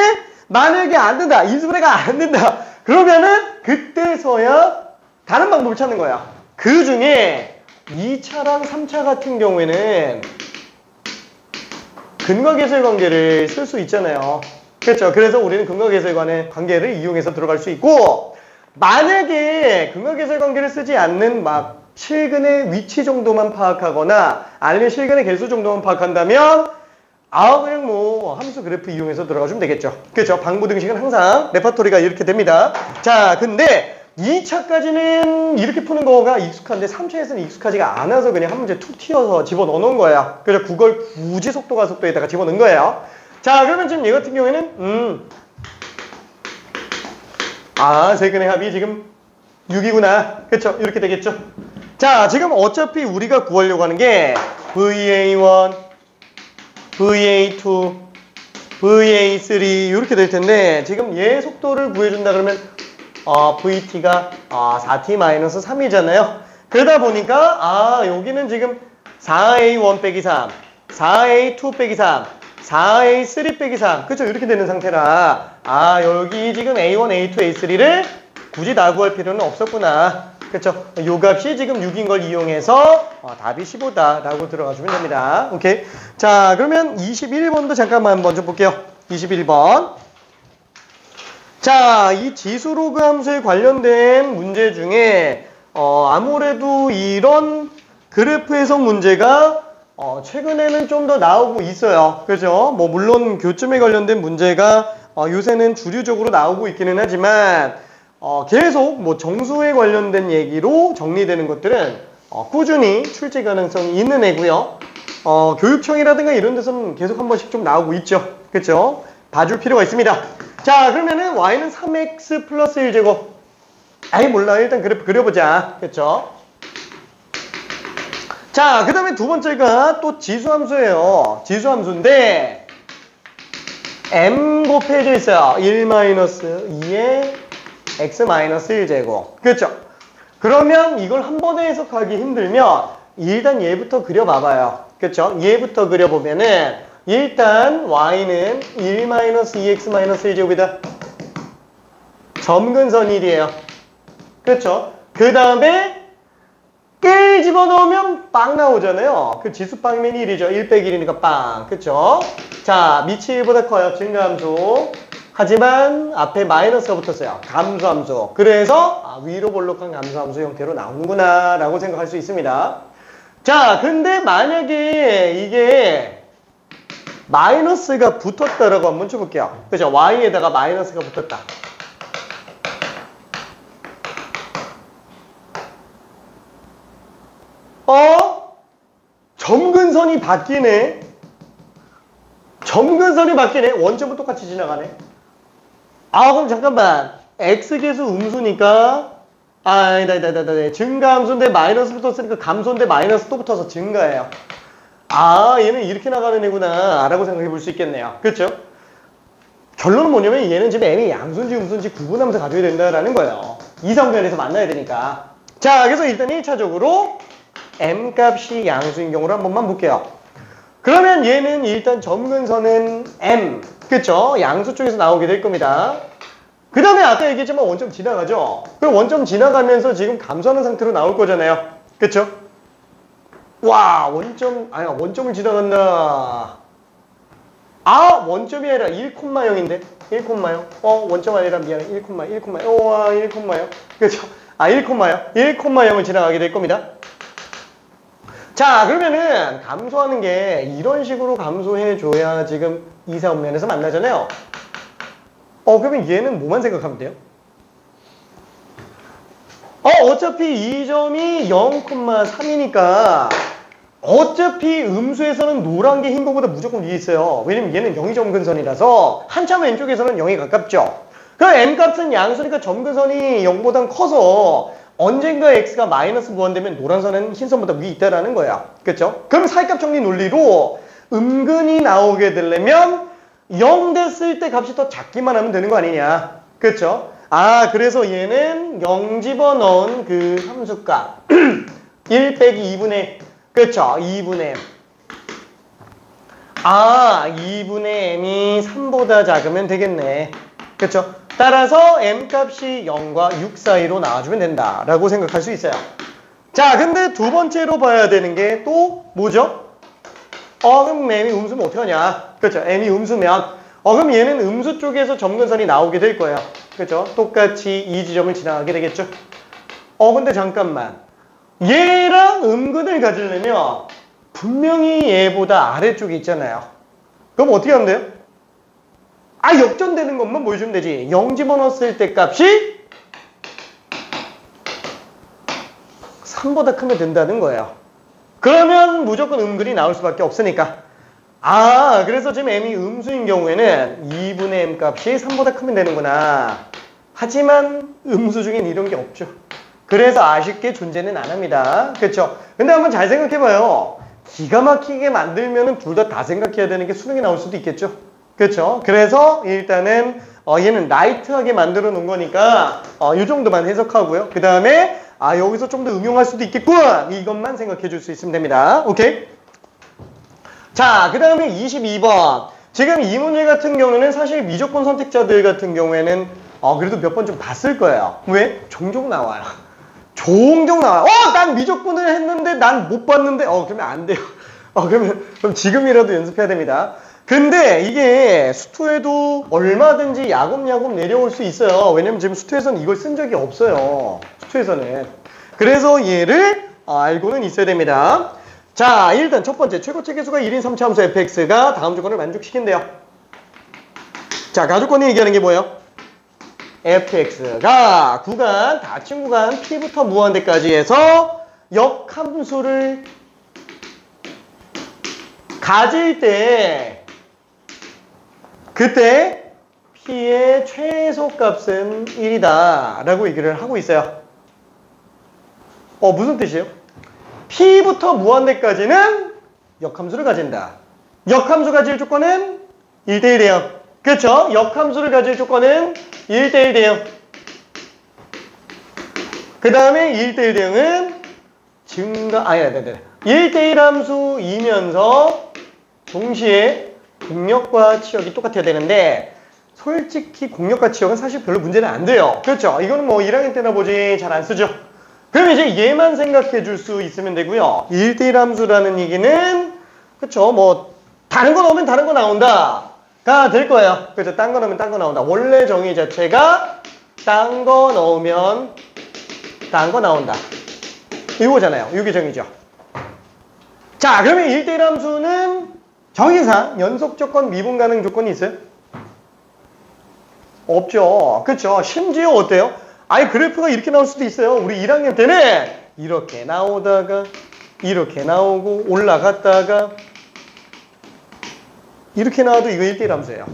만약에 안 된다. 인수분해가 안 된다. 그러면은 그때서야 다른 방법을 찾는 거야. 그 중에 2차랑 3차 같은 경우에는 근거계설 관계를 쓸 수 있잖아요. 그렇죠? 그래서 우리는 근거계설 관계를 이용해서 들어갈 수 있고, 만약에 근거계설 관계를 쓰지 않는 막 실근의 위치 정도만 파악하거나 아니면 실근의 개수 정도만 파악한다면 그냥 뭐 함수 그래프 이용해서 들어가주면 되겠죠. 그렇죠? 방부등식은 항상 레파토리가 이렇게 됩니다. 자, 근데 2차까지는 이렇게 푸는 거가 익숙한데 3차에서는 익숙하지가 않아서 그냥 한 문제 툭 튀어서 집어넣어 놓은 거예요. 그래서 그걸 굳이 속도가속도에다가 집어넣은 거예요. 자, 그러면 지금 얘 같은 경우에는 세근의 합이 지금 6이구나. 그쵸? 이렇게 되겠죠? 자, 지금 어차피 우리가 구하려고 하는 게 VA1, VA2, VA3 이렇게 될 텐데 지금 얘 속도를 구해준다 그러면 VT가 4T-3이잖아요. 그러다 보니까 여기는 지금 4A1 빼기 3, 4A2 빼기 3, 4A3 빼기 3 그쵸? 이렇게 되는 상태라 여기 지금 A1, A2, A3를 굳이 다 구할 필요는 없었구나. 그쵸? 요 값이 지금 6인 걸 이용해서 답이 15다 라고 들어가주면 됩니다. 오케이. 자, 그러면 21번도 잠깐만 먼저 볼게요. 21번. 자, 이 지수로그 함수에 관련된 문제 중에 아무래도 이런 그래프에서 문제가 최근에는 좀 더 나오고 있어요. 그죠? 뭐 물론 교점에 관련된 문제가 요새는 주류적으로 나오고 있기는 하지만 계속 뭐 정수에 관련된 얘기로 정리되는 것들은 꾸준히 출제 가능성이 있는 애고요. 교육청이라든가 이런 데서는 계속 한 번씩 좀 나오고 있죠. 그쵸? 봐줄 필요가 있습니다. 자, 그러면은 y는 3x 플러스 1제곱. 몰라. 일단 그래프 그려보자. 그쵸? 자, 그 다음에 두 번째가 또 지수함수예요. 지수함수인데 m 곱해져 있어요. 1-2에 x-1제곱. 그렇죠? 그러면 이걸 한 번에 해석하기 힘들면 일단 얘부터 그려봐봐요. 그렇죠? 얘부터 그려보면은 일단 y는 1-2x-1제곱이다. 점근선 1이에요. 그렇죠? 그 다음에 1 집어넣으면 빵 나오잖아요. 그 지수빵이면 1이죠. 1 빼기 1이니까 빵. 그쵸? 자, 밑이 1보다 커요. 증가함수. 하지만 앞에 마이너스가 붙었어요. 감소함수. 그래서 위로 볼록한 감소함수 형태로 나오는구나 라고 생각할 수 있습니다. 자, 근데 만약에 이게 마이너스가 붙었다라고 한번 쳐볼게요. 그죠? y에다가 마이너스가 붙었다. 점근선이 바뀌네. 점근선이 바뀌네. 원점은 똑같이 지나가네. 그럼 잠깐만. x계수 음수니까 아니다. 증가함수인데 마이너스 붙었으니까 감소인데 마이너스 또 붙어서 증가예요. 얘는 이렇게 나가는 애구나 라고 생각해 볼 수 있겠네요. 그렇죠? 결론은 뭐냐면 얘는 지금 m이 양수인지 음수인지 구분하면서 가져야 된다라는 거예요. 이성변에서 만나야 되니까. 자, 그래서 일단 1차적으로 m 값이 양수인 경우를 한 번만 볼게요. 그러면 얘는 일단 점근선은 m, 그쵸? 양수 쪽에서 나오게 될 겁니다. 그 다음에 아까 얘기했지만 원점 지나가죠? 그럼 원점 지나가면서 지금 감소하는 상태로 나올 거잖아요. 그쵸? 와, 원점을 지나간다. 원점이 아니라 1,0인데? 1,0. 원점 아니라 미안해. 1,0. 와, 1,0. 그쵸? 1,0. 1,0을 지나가게 될 겁니다. 자, 그러면은 감소하는 게 이런 식으로 감소해줘야 지금 이사분면에서 만나잖아요. 그러면 얘는 뭐만 생각하면 돼요? 어차피 이 점이 0,3이니까 어차피 음수에서는 노란 게 흰 거보다 무조건 위에 있어요. 왜냐면 얘는 0이 점근선이라서 한참 왼쪽에서는 0이 가깝죠. 그럼 m값은 양수니까 점근선이 0보단 커서 언젠가 x가 마이너스 무한되면 노란 선은 흰 선보다 위에 있다라는 거야. 그렇죠? 그럼 사이값 정리 논리로 은근히 나오게 되려면 0 됐을 때 값이 더 작기만 하면 되는 거 아니냐. 그렇죠? 그래서 얘는 0 집어넣은 그 함수값 1 빼기 2분의 그렇죠? 2분의 m 2분의 m이 3보다 작으면 되겠네. 그렇죠? 따라서 m값이 0과 6 사이로 나와주면 된다라고 생각할 수 있어요. 자, 근데 두 번째로 봐야 되는 게 또 뭐죠? 그럼 m이 음수면 어떡하냐? 그렇죠? m이 음수면 그럼 얘는 음수 쪽에서 점근선이 나오게 될 거예요. 그렇죠? 똑같이 이 지점을 지나가게 되겠죠? 근데 잠깐만. 얘랑 음근을 가지려면 분명히 얘보다 아래쪽에 있잖아요. 그럼 어떻게 하면 돼요? 역전되는 것만 보여주면 되지. 0 집어넣었을 때 값이 3보다 크면 된다는 거예요. 그러면 무조건 음근이 나올 수밖에 없으니까. 그래서 지금 m이 음수인 경우에는 2분의 m 값이 3보다 크면 되는구나. 하지만 음수 중엔 이런 게 없죠. 그래서 아쉽게 존재는 안 합니다. 그렇죠? 근데 한번 잘 생각해봐요. 기가 막히게 만들면은 둘 다 생각해야 되는 게 수능이 나올 수도 있겠죠? 그렇죠? 그래서 일단은 얘는 라이트하게 만들어 놓은 거니까 이 정도만 해석하고요. 그 다음에 여기서 좀 더 응용할 수도 있겠군. 이것만 생각해 줄 수 있으면 됩니다. 오케이? 자, 그 다음에 22번. 지금 이 문제 같은 경우는 사실 미조건 선택자들 같은 경우에는 그래도 몇 번 좀 봤을 거예요. 왜? 종종 나와요. 종종 나와요. 난 미조건을 했는데 난 못 봤는데 그러면 안 돼요. 그럼 지금이라도 연습해야 됩니다. 근데 이게 수투에도 얼마든지 야금야금 내려올 수 있어요. 왜냐면 지금 수투에서는 이걸 쓴 적이 없어요. 수투에서는. 그래서 얘를 알고는 있어야 됩니다. 자, 일단 첫 번째 최고체 계수가 1인 3차 함수 fx가 다음 조건을 만족시킨대요. 자, 가조건이 얘기하는 게 뭐예요? fx가 구간, 닫힌 구간 p부터 무한대까지 해서 역함수를 가질 때 그때 p의 최소값은 1이다 라고 얘기를 하고 있어요. 무슨 뜻이에요? p부터 무한대까지는 역함수를 가진다. 역함수 가질 조건은 1대1 대형. 그렇죠? 역함수를 가질 조건은 1대1 대형. 그 다음에 1대1 대형은 증가, 1대1 함수이면서 동시에 공역과 치역이 똑같아야 되는데 솔직히 공역과 치역은 사실 별로 문제는 안 돼요. 그렇죠? 이거는 뭐 1학년 때나 보지 잘 안 쓰죠. 그럼 이제 얘만 생각해 줄 수 있으면 되고요. 1대1 함수라는 얘기는 그렇죠? 뭐 다른 거 넣으면 다른 거 나온다. 될 거예요. 그렇죠. 딴 거 넣으면 딴 거 나온다. 원래 정의 자체가 딴 거 넣으면 딴 거 나온다. 이거잖아요. 이게 정의죠. 자, 그러면 1대1 함수는 정의상 연속 조건, 미분 가능 조건이 있어요? 없죠. 그렇죠. 심지어 어때요? 아예 그래프가 이렇게 나올 수도 있어요. 우리 1학년 때는 이렇게 나오다가 이렇게 나오고 올라갔다가 이렇게 나와도 이거 1대1 함수예요.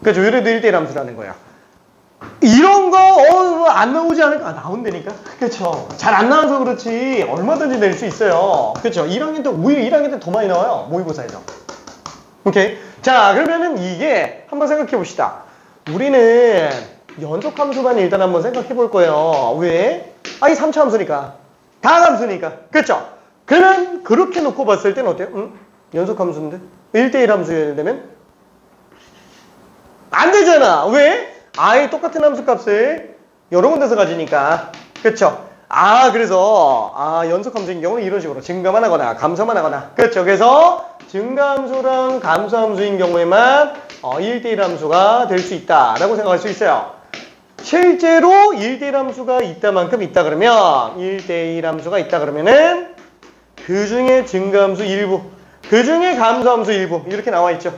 그렇죠. 이래도 1대1 함수라는 거야. 이런 거 안 나오지 않을까? 나온다니까. 그렇죠. 잘 안 나와서 그렇지 얼마든지 낼 수 있어요. 그렇죠. 1학년 때 오히려 1학년 때 더 많이 나와요. 모의고사에서. 오케이. 자, 그러면은 이게 한번 생각해 봅시다. 우리는 연속 함수만 일단 한번 생각해 볼 거예요. 왜? 이 3차 함수니까. 다 함수니까. 그렇죠. 그러면 그렇게 놓고 봤을 때는 어때요? 연속 함수인데? 1대1 함수여야 되면? 안 되잖아. 왜? 아예 똑같은 함수 값을 여러 군데서 가지니까. 그쵸? 그래서 연속 함수인 경우는 이런 식으로 증가만 하거나 감소만 하거나. 그렇죠. 그래서 증가함수랑 감소함수인 경우에만 1대1 함수가 될 수 있다라고 생각할 수 있어요. 실제로 1대1 함수가 있다만큼 있다 그러면 1대1 함수가 있다 그러면은 그 중에 증가함수 일부, 그 중에 감소함수 일부 이렇게 나와 있죠.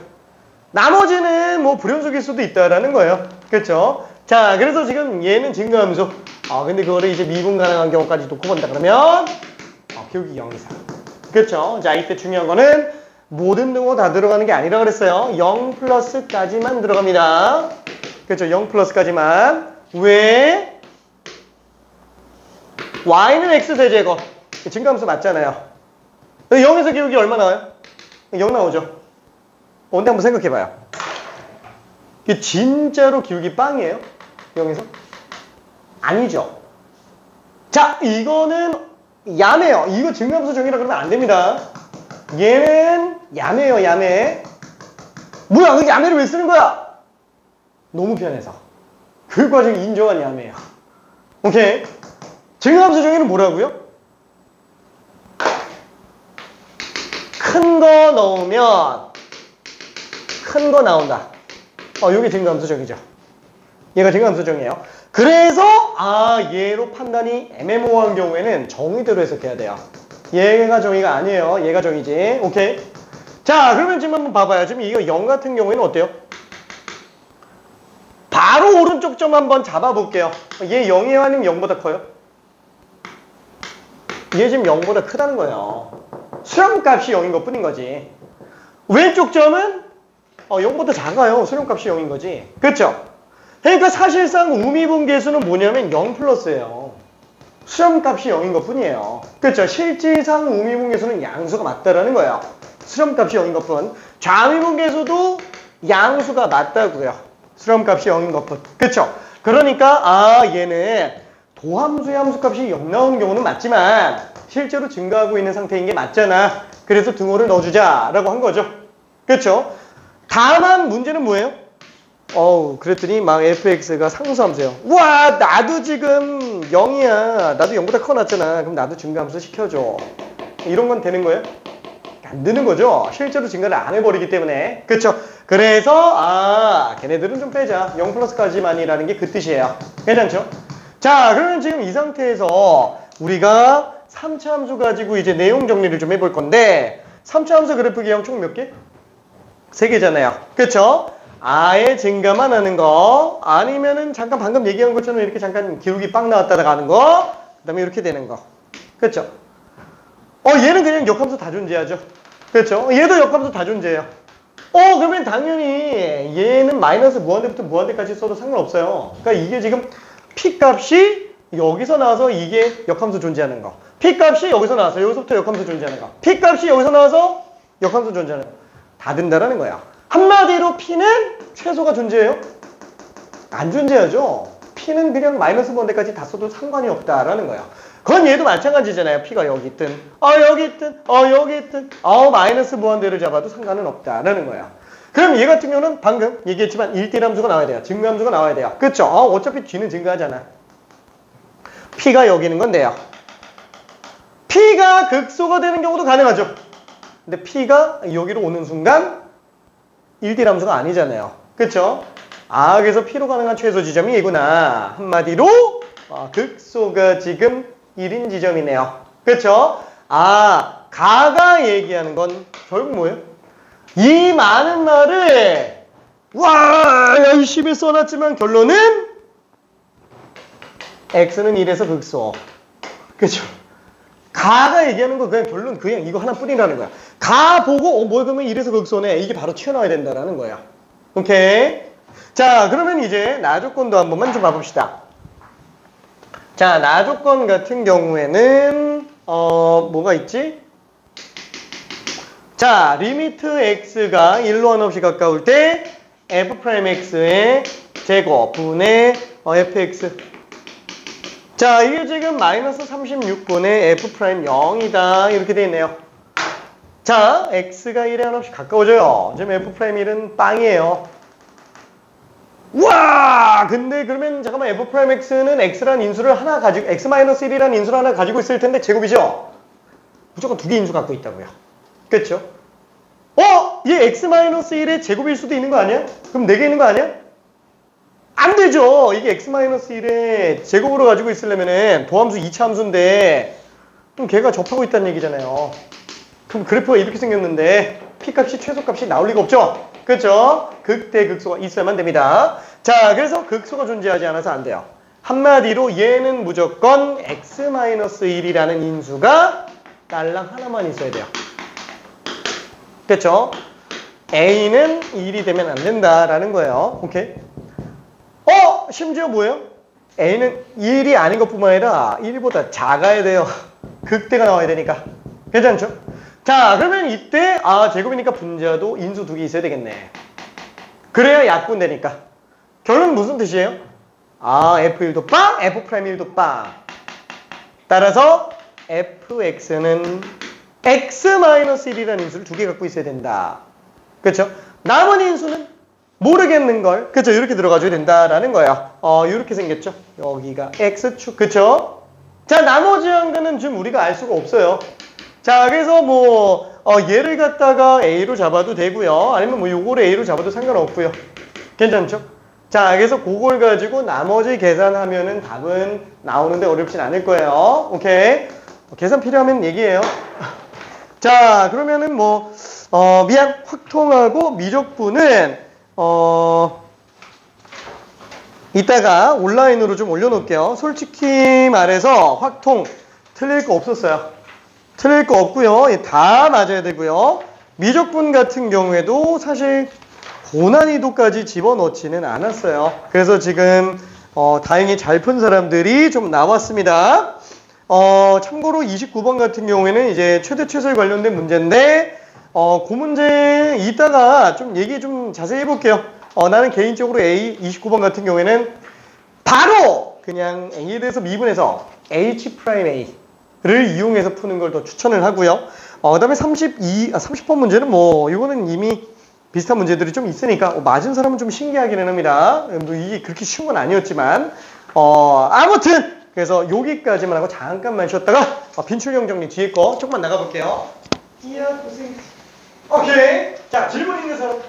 나머지는 뭐 불연속일 수도 있다라는 거예요. 그렇죠? 자, 그래서 지금 얘는 증가함수. 근데 그거를 이제 미분 가능한 경우까지 놓고 본다 그러면 기울기 0 이상. 그렇죠? 자, 이때 중요한 거는 모든 등호 다 들어가는 게 아니라 그랬어요. 0 플러스까지만 들어갑니다. 그렇죠? 0 플러스까지만. 왜? y는 x 세제곱. 증가함수 맞잖아요. 0에서 기울기 얼마 나와요? 0 나오죠. 근데 한번 생각해봐요. 이게 진짜로 기울기 빵이에요? 0에서? 아니죠. 자, 이거는 야매요. 이거 증가함수 정의라 그러면 안 됩니다. 얘는 야매요, 야매. 뭐야, 그 야매를 왜 쓰는 거야? 너무 편해서. 그 과정이 인정한 야매예요. 오케이? 증가함수 정의는 뭐라고요? 큰 거 넣으면 큰 거 나온다. 요게 증가함수 정의죠. 얘가 증가함수 정의예요. 그래서 얘로 판단이 애매모호한 경우에는 정의대로 해석해야 돼요. 얘가 정의가 아니에요. 얘가 정의지. 오케이. 자, 그러면 지금 한번 봐봐요. 지금 이거 0 같은 경우에는 어때요? 바로 오른쪽 점 한번 잡아볼게요. 얘 0이에요? 아니면 0보다 커요? 얘 지금 0보다 크다는 거예요. 수렴값이 0인 것 뿐인 거지. 왼쪽 점은 0보다 작아요. 수렴값이 0인 거지. 그렇죠? 그러니까 사실상 우미분계수는 뭐냐면 0 플러스예요. 수렴값이 0인 것 뿐이에요. 그렇죠? 실질상 우미분계수는 양수가 맞다라는 거예요. 수렴값이 0인 것 뿐. 좌미분계수도 양수가 맞다고요. 수렴값이 0인 것 뿐. 그렇죠? 그러니까 얘는 도함수의 함수값이 0 나오는 경우는 맞지만 실제로 증가하고 있는 상태인 게 맞잖아. 그래서 등호를 넣어주자라고 한 거죠. 그렇죠? 다만 문제는 뭐예요? 그랬더니 막 fx가 상수함수예요. 우와, 나도 지금 0이야. 나도 0보다 커놨잖아. 그럼 나도 증가함수 시켜줘. 이런 건 되는 거예요? 안 되는 거죠. 실제로 증가를 안 해버리기 때문에. 그렇죠? 그래서 걔네들은 좀 빼자. 0 플러스까지만이라는 게 그 뜻이에요. 괜찮죠? 자, 그러면 지금 이 상태에서 우리가 3차 함수 가지고 이제 내용 정리를 좀 해볼 건데 3차 함수 그래프 기형 총 몇 개? 3개잖아요. 그쵸? 아예 증가만 하는 거 아니면은 잠깐 방금 얘기한 것처럼 이렇게 잠깐 기울기 빵 나왔다가 가는 거 그 다음에 이렇게 되는 거. 그쵸? 얘는 그냥 역함수 다 존재하죠. 그쵸? 얘도 역함수 다 존재해요. 그러면 당연히 얘는 마이너스 무한대부터 무한대까지 써도 상관없어요. 그러니까 이게 지금 P값이 여기서 나와서 이게 역함수 존재하는 거. P값이 여기서 나와서 여기서부터 역함수 존재하는 거. P값이 여기서 나와서 역함수 존재하는 거. 다 된다라는 거야. 한마디로 P는 최소가 존재해요? 안 존재하죠. P는 그냥 마이너스 무한대까지 다 써도 상관이 없다라는 거야. 그건 얘도 마찬가지잖아요. P가 여기 있든 여기 있든 여기 있든 마이너스 무한대를 잡아도 상관은 없다라는 거야. 그럼 얘 같은 경우는 방금 얘기했지만 1대1 함수가 나와야 돼요. 증가함수가 나와야 돼요. 그쵸? 어차피 뒤는 증가하잖아. P가 여기 있는 건 돼요. P가 극소가 되는 경우도 가능하죠. 근데 P가 여기로 오는 순간 1D 함수가 아니잖아요. 그쵸? 아, 그래서 P로 가능한 최소 지점이 이구나. 한마디로 극소가 지금 1인 지점이네요. 그쵸? 아, 가가 얘기하는 건 결국 뭐예요? 이 많은 말을 열심히 써놨지만 결론은 X는 1에서 극소. 그쵸? 가가 얘기하는 건 그냥 결론 그냥 이거 하나뿐이라는 거야. 가 보고 뭐야 그러면 1에서 극소네. 이게 바로 튀어나와야 된다라는 거야. 오케이? 자, 그러면 이제 나조건도 한 번만 좀 봐봅시다. 자, 나조건 같은 경우에는 뭐가 있지? 자, 리미트 x가 1로 한없이 가까울 때 f'x의 제곱 분의 fx. 자, 이게 지금 마이너스 36분의 f'0이다 이렇게 돼 있네요. 자, x가 1에 한없이 가까워져요. 지금 f'1은 빵이에요. 와! 근데 그러면 잠깐만 f'x는 x라는 인수를 하나 가지고 x-1이라는 인수를 하나 가지고 있을 텐데 제곱이죠? 무조건 두 개 인수 갖고 있다고요. 그렇죠? 얘 x-1의 제곱일 수도 있는 거 아니야? 그럼 4개 있는 거 아니야? 안 되죠. 이게 x-1의 제곱으로 가지고 있으려면은 도함수 2차 함수인데 그럼 걔가 접하고 있다는 얘기잖아요. 그럼 그래프가 이렇게 생겼는데 P값이 최소값이 나올 리가 없죠? 그렇죠? 극대 극소가 있어야만 됩니다. 자, 그래서 극소가 존재하지 않아서 안 돼요. 한마디로 얘는 무조건 x-1이라는 인수가 딸랑 하나만 있어야 돼요. 그렇죠? A는 1이 되면 안 된다라는 거예요. 오케이? 심지어 뭐예요? A는 1이 아닌 것뿐만 아니라 1보다 작아야 돼요. 극대가 나와야 되니까. 괜찮죠? 자, 그러면 이때 제곱이니까 분자도 인수 2개 있어야 되겠네. 그래야 약분되니까. 결론은 무슨 뜻이에요? F1도 빵, F'1도 빵. 따라서 fx는 x-1이라는 인수를 2개 갖고 있어야 된다. 그렇죠? 남은 인수는 모르겠는 걸, 그렇죠? 이렇게 들어가줘야 된다라는 거예요. 이렇게 생겼죠? 여기가 x축, 그렇죠? 자, 나머지 항들은 지금 우리가 알 수가 없어요. 자, 그래서 얘를 갖다가 A로 잡아도 되고요. 아니면 요거를 A로 잡아도 상관없고요. 괜찮죠? 자, 그래서 그걸 가지고 나머지 계산하면은 답은 나오는데 어렵진 않을 거예요. 오케이? 계산 필요하면 얘기해요. 자, 그러면은 미안, 확통하고 미적분은 이따가 온라인으로 좀 올려놓을게요. 솔직히 말해서 확통 틀릴 거 없었어요. 틀릴 거 없고요. 다 맞아야 되고요. 미적분 같은 경우에도 사실 고난이도까지 집어넣지는 않았어요. 그래서 지금 다행히 잘 푼 사람들이 좀 나왔습니다. 참고로 29번 같은 경우에는 이제 최대 최소에 관련된 문제인데 그 문제 이따가 좀 얘기 좀 자세히 해볼게요. 나는 개인적으로 A 29번 같은 경우에는 바로 그냥 A에 대해서 미분해서 H'A를 이용해서 푸는 걸 더 추천을 하고요. 그 다음에 30번 문제는 이거는 이미 비슷한 문제들이 좀 있으니까 맞은 사람은 좀 신기하기는 합니다. 이게 그렇게 쉬운 건 아니었지만 아무튼 그래서 여기까지만 하고 잠깐만 쉬었다가 빈출형 정리 뒤에 거 조금만 나가볼게요. 이야 고생. 오케이. 자, 질문 있는 사람.